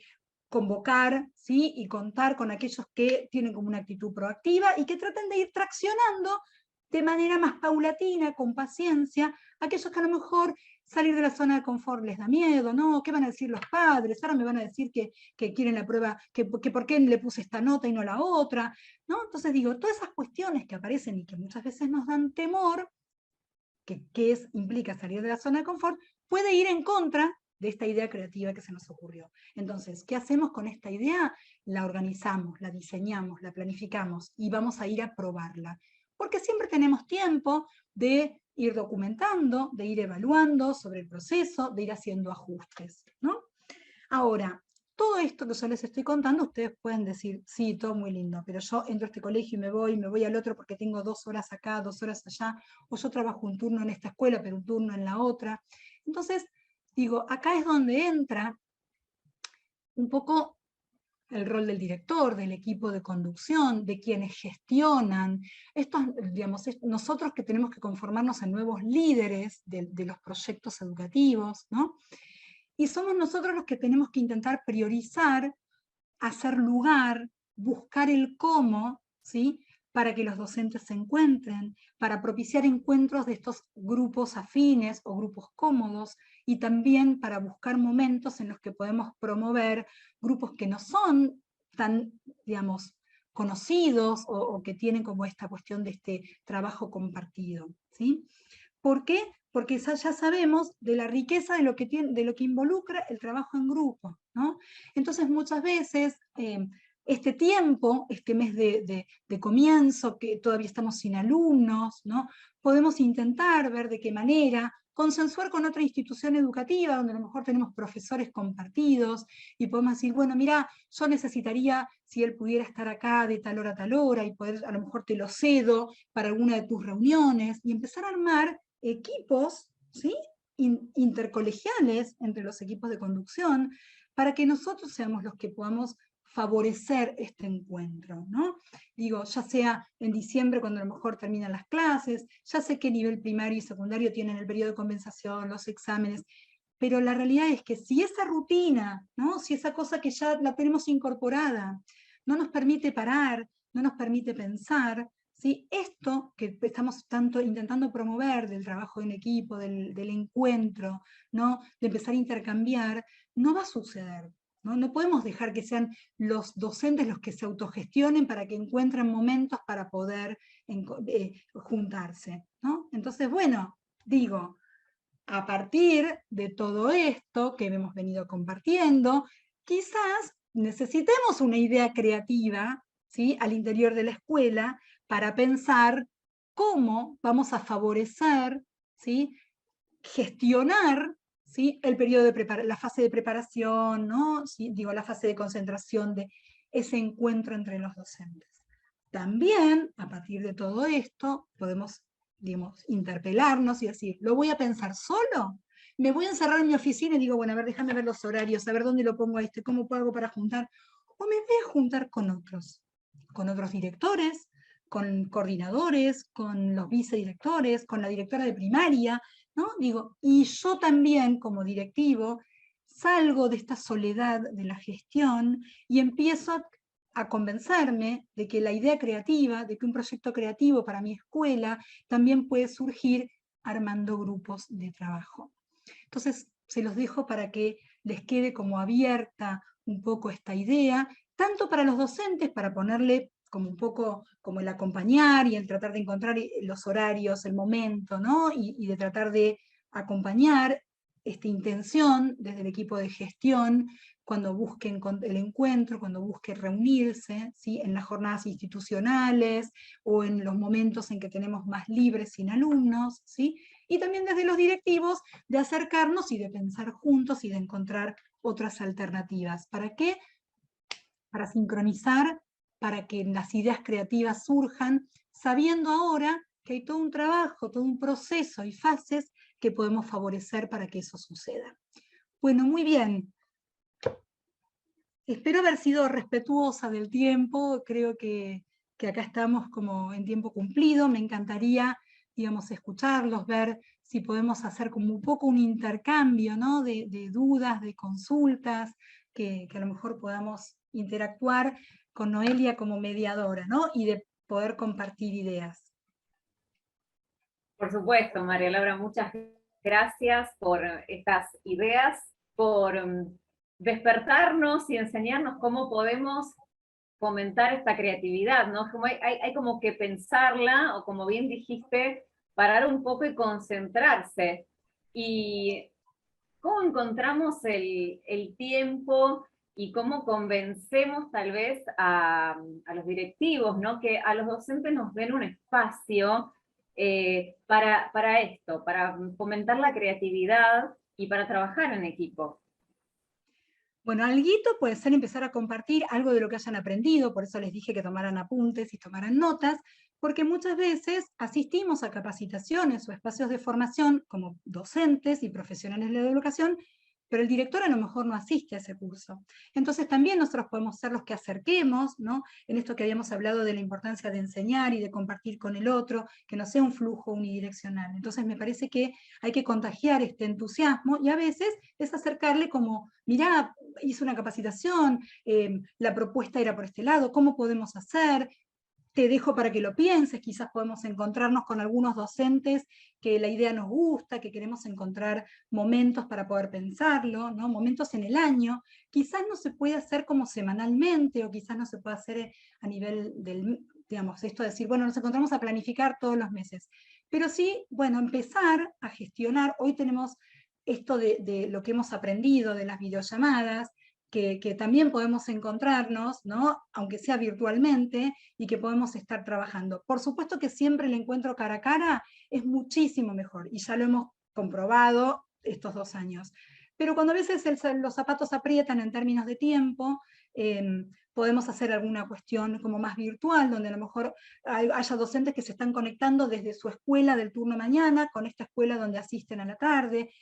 convocar, ¿sí? Y contar con aquellos que tienen como una actitud proactiva y que traten de ir traccionando de manera más paulatina, con paciencia, aquellos que a lo mejor salir de la zona de confort les da miedo, ¿no? ¿Qué van a decir los padres? Ahora me van a decir que quieren la prueba, que por qué le puse esta nota y no la otra, ¿no? Entonces digo, todas esas cuestiones que aparecen y que muchas veces nos dan temor, implica salir de la zona de confort, puede ir en contra de esta idea creativa que se nos ocurrió. Entonces, ¿qué hacemos con esta idea? La organizamos, la diseñamos, la planificamos y vamos a ir a probarla. Porque siempre tenemos tiempo de ir documentando, de ir evaluando sobre el proceso, de ir haciendo ajustes, ¿no? Ahora, todo esto que yo les estoy contando, ustedes pueden decir, sí, todo muy lindo, pero yo entro a este colegio y me voy al otro porque tengo 2 horas acá, 2 horas allá, o yo trabajo un turno en esta escuela, pero un turno en la otra. Entonces, digo, acá es donde entra un poco el rol del director, del equipo de conducción, de quienes gestionan. Digamos, nosotros que tenemos que conformarnos en nuevos líderes de los proyectos educativos, ¿no? Y somos nosotros los que tenemos que intentar priorizar, hacer lugar, buscar el cómo, ¿sí? Para que los docentes se encuentren, para propiciar encuentros de estos grupos afines o grupos cómodos, y también para buscar momentos en los que podemos promover grupos que no son tan, digamos, conocidos o que tienen como esta cuestión de este trabajo compartido, ¿sí? ¿Por qué? Porque ya sabemos de la riqueza de lo que involucra el trabajo en grupo, ¿no? Entonces muchas veces este tiempo, este mes de comienzo, que todavía estamos sin alumnos, ¿no? Podemos intentar ver de qué manera consensuar con otra institución educativa, donde a lo mejor tenemos profesores compartidos, y podemos decir, bueno, mira, yo necesitaría, si él pudiera estar acá de tal hora a tal hora, y poder, a lo mejor te lo cedo para alguna de tus reuniones, y empezar a armar equipos, ¿sí? Intercolegiales entre los equipos de conducción, para que nosotros seamos los que podamos favorecer este encuentro, ¿no? Digo, ya sea en diciembre cuando a lo mejor terminan las clases, ya sé que nivel primario y secundario tienen el periodo de compensación, los exámenes, pero la realidad es que si esa rutina, ¿no? Si esa cosa que ya la tenemos incorporada, no nos permite parar, no nos permite pensar, ¿sí? Esto que estamos tanto intentando promover del trabajo en equipo, del encuentro, ¿no? De empezar a intercambiar, no va a suceder. ¿No? No podemos dejar que sean los docentes los que se autogestionen para que encuentren momentos para poder juntarse, ¿no? Entonces, bueno, digo, a partir de todo esto que hemos venido compartiendo, quizás necesitemos una idea creativa, ¿sí? Al interior de la escuela para pensar cómo vamos a favorecer, ¿sí? Gestionar, ¿sí? El periodo de la fase de preparación, ¿no? ¿Sí? Digo, la fase de concentración de ese encuentro entre los docentes. También, a partir de todo esto, podemos, digamos, interpelarnos y decir, ¿lo voy a pensar solo? ¿Me voy a encerrar en mi oficina y digo, bueno, a ver, déjame ver los horarios, a ver dónde lo pongo a este, cómo hago para juntar? ¿O me voy a juntar con otros directores, con coordinadores, con los vicedirectores, con la directora de primaria, ¿no? Digo, y yo también, como directivo, salgo de esta soledad de la gestión y empiezo a convencerme de que la idea creativa, de que un proyecto creativo para mi escuela también puede surgir armando grupos de trabajo. Entonces, se los dejo para que les quede como abierta un poco esta idea, tanto para los docentes, para ponerle como un poco como el acompañar y el tratar de encontrar los horarios, el momento, ¿no? Y de tratar de acompañar esta intención desde el equipo de gestión cuando busquen el encuentro, cuando busquen reunirse, ¿sí? En las jornadas institucionales o en los momentos en que tenemos más libres sin alumnos, ¿sí? Y también desde los directivos de acercarnos y de pensar juntos y de encontrar otras alternativas. ¿Para qué? Para sincronizar, para que las ideas creativas surjan, sabiendo ahora que hay todo un trabajo, todo un proceso y fases que podemos favorecer para que eso suceda. Bueno, muy bien. Espero haber sido respetuosa del tiempo, creo que acá estamos como en tiempo cumplido, me encantaría, digamos, escucharlos, ver si podemos hacer como un poco un intercambio, ¿no? de dudas, de consultas, que a lo mejor podamos interactuar con Noelia como mediadora, ¿no? Y de poder compartir ideas. Por supuesto, María Laura, muchas gracias por estas ideas, por despertarnos y enseñarnos cómo podemos fomentar esta creatividad, ¿no? Como hay como que pensarla, o como bien dijiste, parar un poco y concentrarse. Y cómo encontramos el tiempo y cómo convencemos tal vez a los directivos, ¿no? Que a los docentes nos den un espacio para esto, para fomentar la creatividad y para trabajar en equipo. Bueno, alguito puede ser empezar a compartir algo de lo que hayan aprendido, por eso les dije que tomaran apuntes y tomaran notas, porque muchas veces asistimos a capacitaciones o espacios de formación como docentes y profesionales de la educación, pero el director a lo mejor no asiste a ese curso. Entonces también nosotros podemos ser los que acerquemos, ¿no? En esto que habíamos hablado de la importancia de enseñar y de compartir con el otro, que no sea un flujo unidireccional. Entonces me parece que hay que contagiar este entusiasmo y a veces es acercarle como, mirá, hice una capacitación, la propuesta era por este lado, ¿cómo podemos hacer? Te dejo para que lo pienses, quizás podemos encontrarnos con algunos docentes que la idea nos gusta, que queremos encontrar momentos para poder pensarlo, ¿no? Momentos en el año, quizás no se puede hacer como semanalmente, o quizás no se puede hacer a nivel del, digamos, esto de decir, bueno, nos encontramos a planificar todos los meses, pero sí, bueno, empezar a gestionar, hoy tenemos esto de lo que hemos aprendido de las videollamadas, que también podemos encontrarnos, ¿no? Aunque sea virtualmente, y que podemos estar trabajando. Por supuesto que siempre el encuentro cara a cara es muchísimo mejor, y ya lo hemos comprobado estos 2 años. Pero cuando a veces los zapatos aprietan en términos de tiempo, podemos hacer alguna cuestión como más virtual, donde a lo mejor haya docentes que se están conectando desde su escuela del turno mañana con esta escuela donde asisten a la tarde.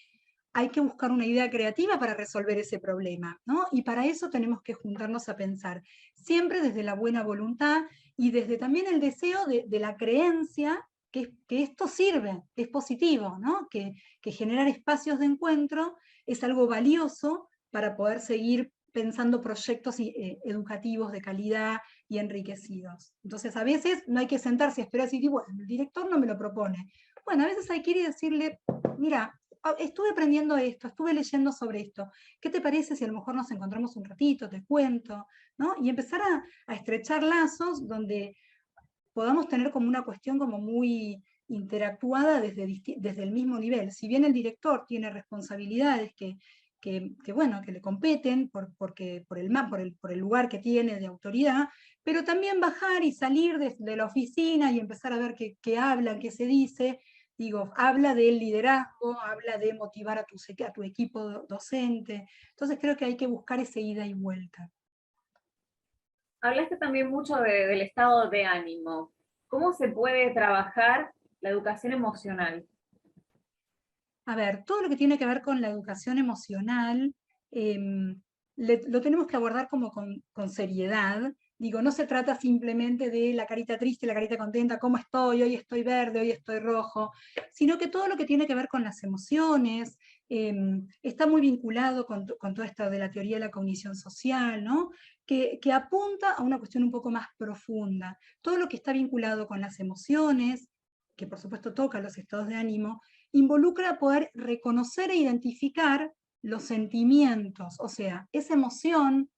hay que buscar una idea creativa para resolver ese problema, ¿no? Y para eso tenemos que juntarnos a pensar, siempre desde la buena voluntad y desde también el deseo de la creencia que esto sirve, que es positivo, ¿no? Que generar espacios de encuentro es algo valioso para poder seguir pensando proyectos educativos de calidad y enriquecidos. Entonces, a veces no hay que sentarse a esperar y decir, bueno, el director no me lo propone. Bueno, a veces hay que ir y decirle, mira, estuve aprendiendo esto, estuve leyendo sobre esto, ¿qué te parece si a lo mejor nos encontramos un ratito, te cuento? ¿No? Y empezar a estrechar lazos donde podamos tener como una cuestión como muy interactuada desde el mismo nivel. Si bien el director tiene responsabilidades bueno, que le competen por el lugar que tiene de autoridad, pero también bajar y salir de la oficina y empezar a ver qué hablan, qué se dice. Digo, habla del liderazgo, habla de motivar a tu equipo docente. Entonces creo que hay que buscar esa ida y vuelta. Hablaste también mucho del estado de ánimo. ¿Cómo se puede trabajar la educación emocional? A ver, todo lo que tiene que ver con la educación emocional, lo tenemos que abordar como con seriedad. Digo, no se trata simplemente de la carita triste, la carita contenta, cómo estoy, hoy estoy verde, hoy estoy rojo, sino que todo lo que tiene que ver con las emociones está muy vinculado con todo esto de la teoría de la cognición social, ¿no? Que apunta a una cuestión un poco más profunda. Todo lo que está vinculado con las emociones, que por supuesto toca los estados de ánimo, involucra poder reconocer e identificar los sentimientos, o sea, esa emoción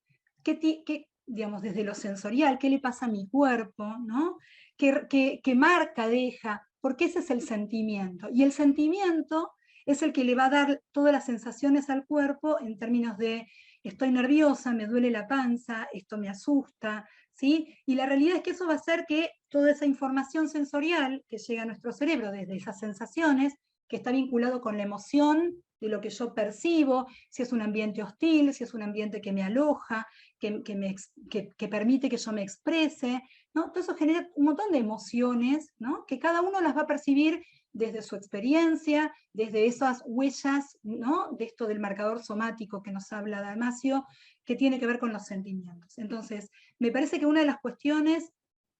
que digamos, desde lo sensorial, qué le pasa a mi cuerpo, ¿no? ¿Qué marca deja? Porque ese es el sentimiento. Y el sentimiento es el que le va a dar todas las sensaciones al cuerpo en términos de estoy nerviosa, me duele la panza, esto me asusta, ¿sí? Y la realidad es que eso va a hacer que toda esa información sensorial que llega a nuestro cerebro desde esas sensaciones, que está vinculado con la emoción de lo que yo percibo, si es un ambiente hostil, si es un ambiente que me aloja, que permite que yo me exprese, ¿no? Todo eso genera un montón de emociones, ¿no? Que cada uno las va a percibir desde su experiencia, desde esas huellas, ¿no? De esto del marcador somático que nos habla Dalmacio, que tiene que ver con los sentimientos. Entonces, me parece que una de las cuestiones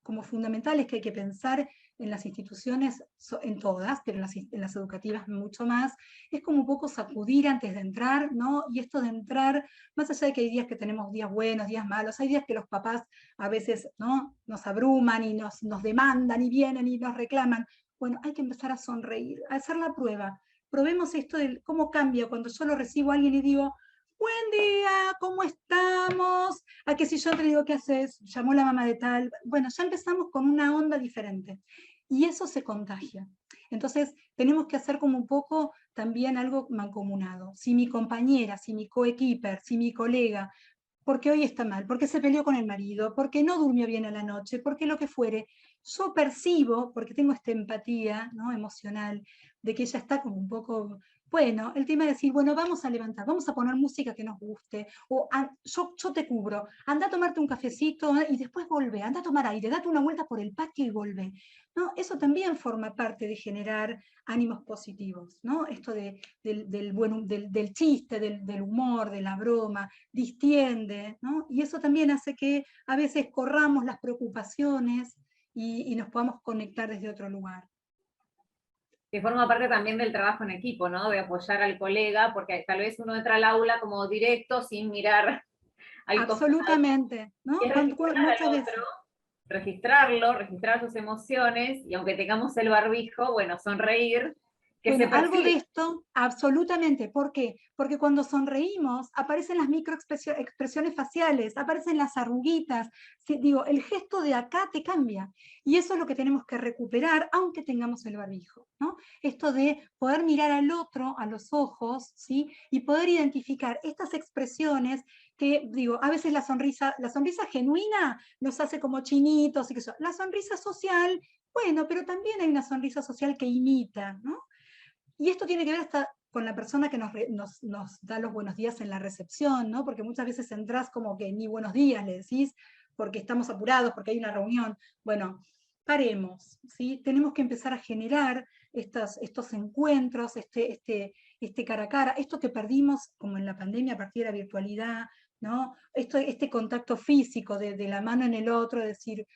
como fundamentales que hay que pensar en las instituciones, en todas, pero en las educativas mucho más, es como un poco sacudir antes de entrar, ¿no? Y esto de entrar, más allá de que hay días que tenemos días buenos, días malos, hay días que los papás a veces, ¿no? Nos abruman y nos demandan y vienen y nos reclaman. Bueno, hay que empezar a sonreír, a hacer la prueba. Probemos esto de cómo cambia cuando yo lo recibo a alguien y digo, buen día, ¿cómo estamos? A que si yo te digo, ¿qué haces? Llamó la mamá de tal. Bueno, ya empezamos con una onda diferente. Y eso se contagia. Entonces, tenemos que hacer como un poco también algo mancomunado. Si mi compañera, si mi coequiper, si mi colega, porque hoy está mal, porque se peleó con el marido, porque no durmió bien a la noche, porque lo que fuere, yo percibo, porque tengo esta empatía, ¿no? Emocional, de que ella está como un poco, bueno, el tema de decir, bueno, vamos a levantar, vamos a poner música que nos guste, o yo te cubro, anda a tomarte un cafecito y después volvé, anda a tomar aire, date una vuelta por el patio y volvé. ¿No? Eso también forma parte de generar ánimos positivos, ¿no? Esto del chiste, del humor, de la broma, distiende, ¿no? Y eso también hace que a veces corramos las preocupaciones y nos podamos conectar desde otro lugar. Que forma parte también del trabajo en equipo, ¿no? De apoyar al colega, porque tal vez uno entra al aula como directo sin mirar al costado. Absolutamente, ¿no? Y es registrar Muchas al veces. otro, registrarlo, registrar sus emociones, y aunque tengamos el barbijo, bueno, sonreír, que se Bueno, algo de perciba. esto, absolutamente. ¿Por qué? Porque cuando sonreímos aparecen las microexpresiones faciales, aparecen las arruguitas. Digo, el gesto de acá te cambia. Y eso es lo que tenemos que recuperar, aunque tengamos el barbijo, ¿no? Esto de poder mirar al otro a los ojos, ¿sí? Y poder identificar estas expresiones que, digo, a veces la sonrisa genuina nos hace como chinitos y que eso. La sonrisa social, bueno, pero también hay una sonrisa social que imita, ¿no? Y esto tiene que ver hasta con la persona que nos da los buenos días en la recepción, ¿no? Porque muchas veces entrás como que ni buenos días le decís, porque estamos apurados, porque hay una reunión. Bueno, paremos, ¿sí? Tenemos que empezar a generar estos encuentros, este cara a cara, esto que perdimos como en la pandemia a partir de la virtualidad, ¿no? Este contacto físico de la mano en el otro, decir,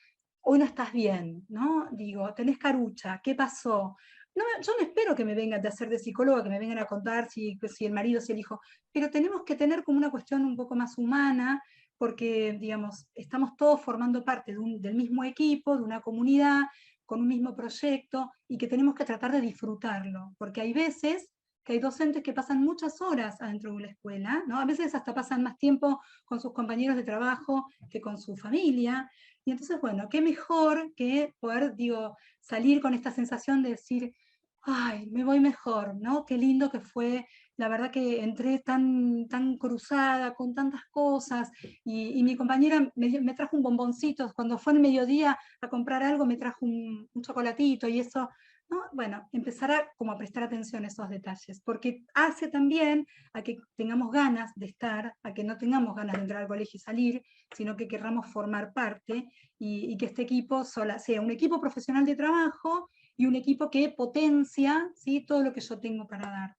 hoy no estás bien, ¿no? Digo, tenés carucha, ¿qué pasó? No, yo no espero que me vengan de hacer de psicóloga, que me vengan a contar si el marido, si el hijo, pero tenemos que tener como una cuestión un poco más humana, porque, digamos, estamos todos formando parte del mismo equipo, de una comunidad, con un mismo proyecto, y que tenemos que tratar de disfrutarlo, porque hay veces que hay docentes que pasan muchas horas adentro de la escuela, ¿no? A veces hasta pasan más tiempo con sus compañeros de trabajo que con su familia, y entonces, bueno, qué mejor que poder, digo, salir con esta sensación de decir, ay, me voy mejor, ¿no? Qué lindo que fue, la verdad que entré tan cruzada con tantas cosas, y mi compañera me trajo un bomboncito, cuando fue el mediodía a comprar algo me trajo un chocolatito, y eso, ¿no? Bueno, empezar a, como a prestar atención a esos detalles, porque hace también a que tengamos ganas de estar, a que no tengamos ganas de entrar al colegio y salir, sino que querramos formar parte, y que este equipo sea un equipo profesional de trabajo y un equipo que potencia, ¿sí?, todo lo que yo tengo para dar.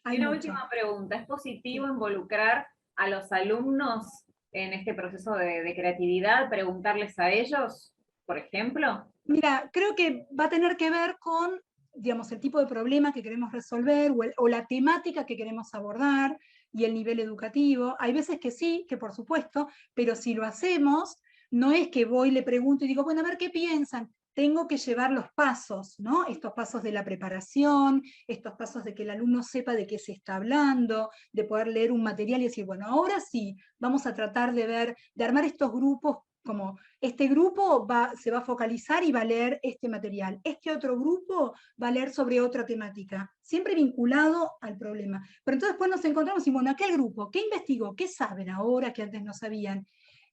Y Hay una mucho. última pregunta, ¿es positivo Sí. involucrar a los alumnos en este proceso de creatividad, preguntarles a ellos, por ejemplo? Mira, creo que va a tener que ver con, digamos, el tipo de problema que queremos resolver o la temática que queremos abordar y el nivel educativo. Hay veces que sí, que por supuesto, pero si lo hacemos, no es que voy, le pregunto y digo, bueno, a ver qué piensan. Tengo que llevar los pasos, ¿no? Estos pasos de la preparación, estos pasos de que el alumno sepa de qué se está hablando, de poder leer un material y decir, bueno, ahora sí, vamos a tratar de ver, de armar estos grupos como este grupo se va a focalizar y va a leer este material. Este otro grupo va a leer sobre otra temática, siempre vinculado al problema. Pero entonces después nos encontramos y, bueno, aquel grupo, ¿qué investigó? ¿Qué saben ahora que antes no sabían?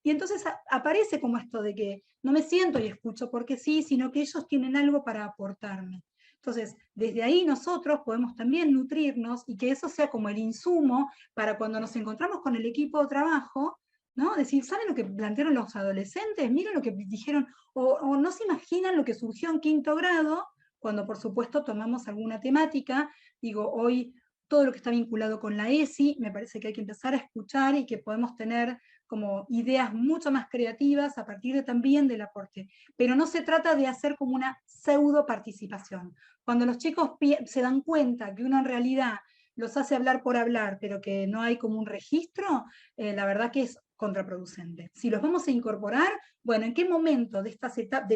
Y entonces aparece como esto de que no me siento y escucho porque sí, sino que ellos tienen algo para aportarme. Entonces, desde ahí nosotros podemos también nutrirnos y que eso sea como el insumo para cuando nos encontramos con el equipo de trabajo, ¿no? Decir, ¿saben lo que plantearon los adolescentes? Miren lo que dijeron, o no se imaginan lo que surgió en quinto grado, cuando por supuesto tomamos alguna temática. Digo, hoy todo lo que está vinculado con la ESI, me parece que hay que empezar a escuchar y que podemos tener como ideas mucho más creativas a partir también del aporte. Pero no se trata de hacer como una pseudo participación. Cuando los chicos se dan cuenta que uno en realidad los hace hablar por hablar, pero que no hay como un registro, la verdad que es contraproducente. Si los vamos a incorporar, bueno, ¿en qué momento de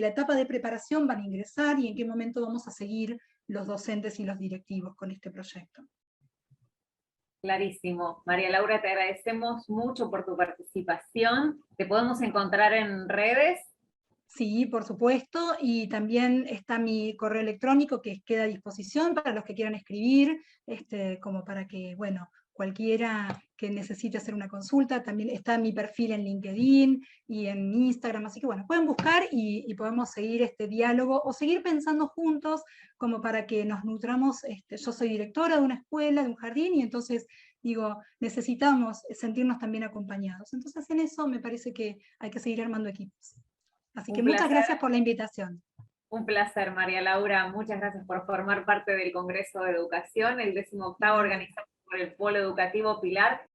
la etapa de preparación van a ingresar y en qué momento vamos a seguir los docentes y los directivos con este proyecto? Clarísimo. María Laura, te agradecemos mucho por tu participación. ¿Te podemos encontrar en redes? Sí, por supuesto, y también está mi correo electrónico que queda a disposición para los que quieran escribir, como para que, bueno, cualquiera que necesite hacer una consulta, también está mi perfil en LinkedIn y en Instagram, así que bueno, pueden buscar y podemos seguir este diálogo o seguir pensando juntos como para que nos nutramos. Yo soy directora de una escuela, de un jardín, y entonces digo, necesitamos sentirnos también acompañados. Entonces en eso me parece que hay que seguir armando equipos. Así que Un muchas placer, gracias por la invitación. un placer, María Laura. Muchas gracias por formar parte del Congreso de Educación, el 18º No, organizado por el Polo Educativo Pilar.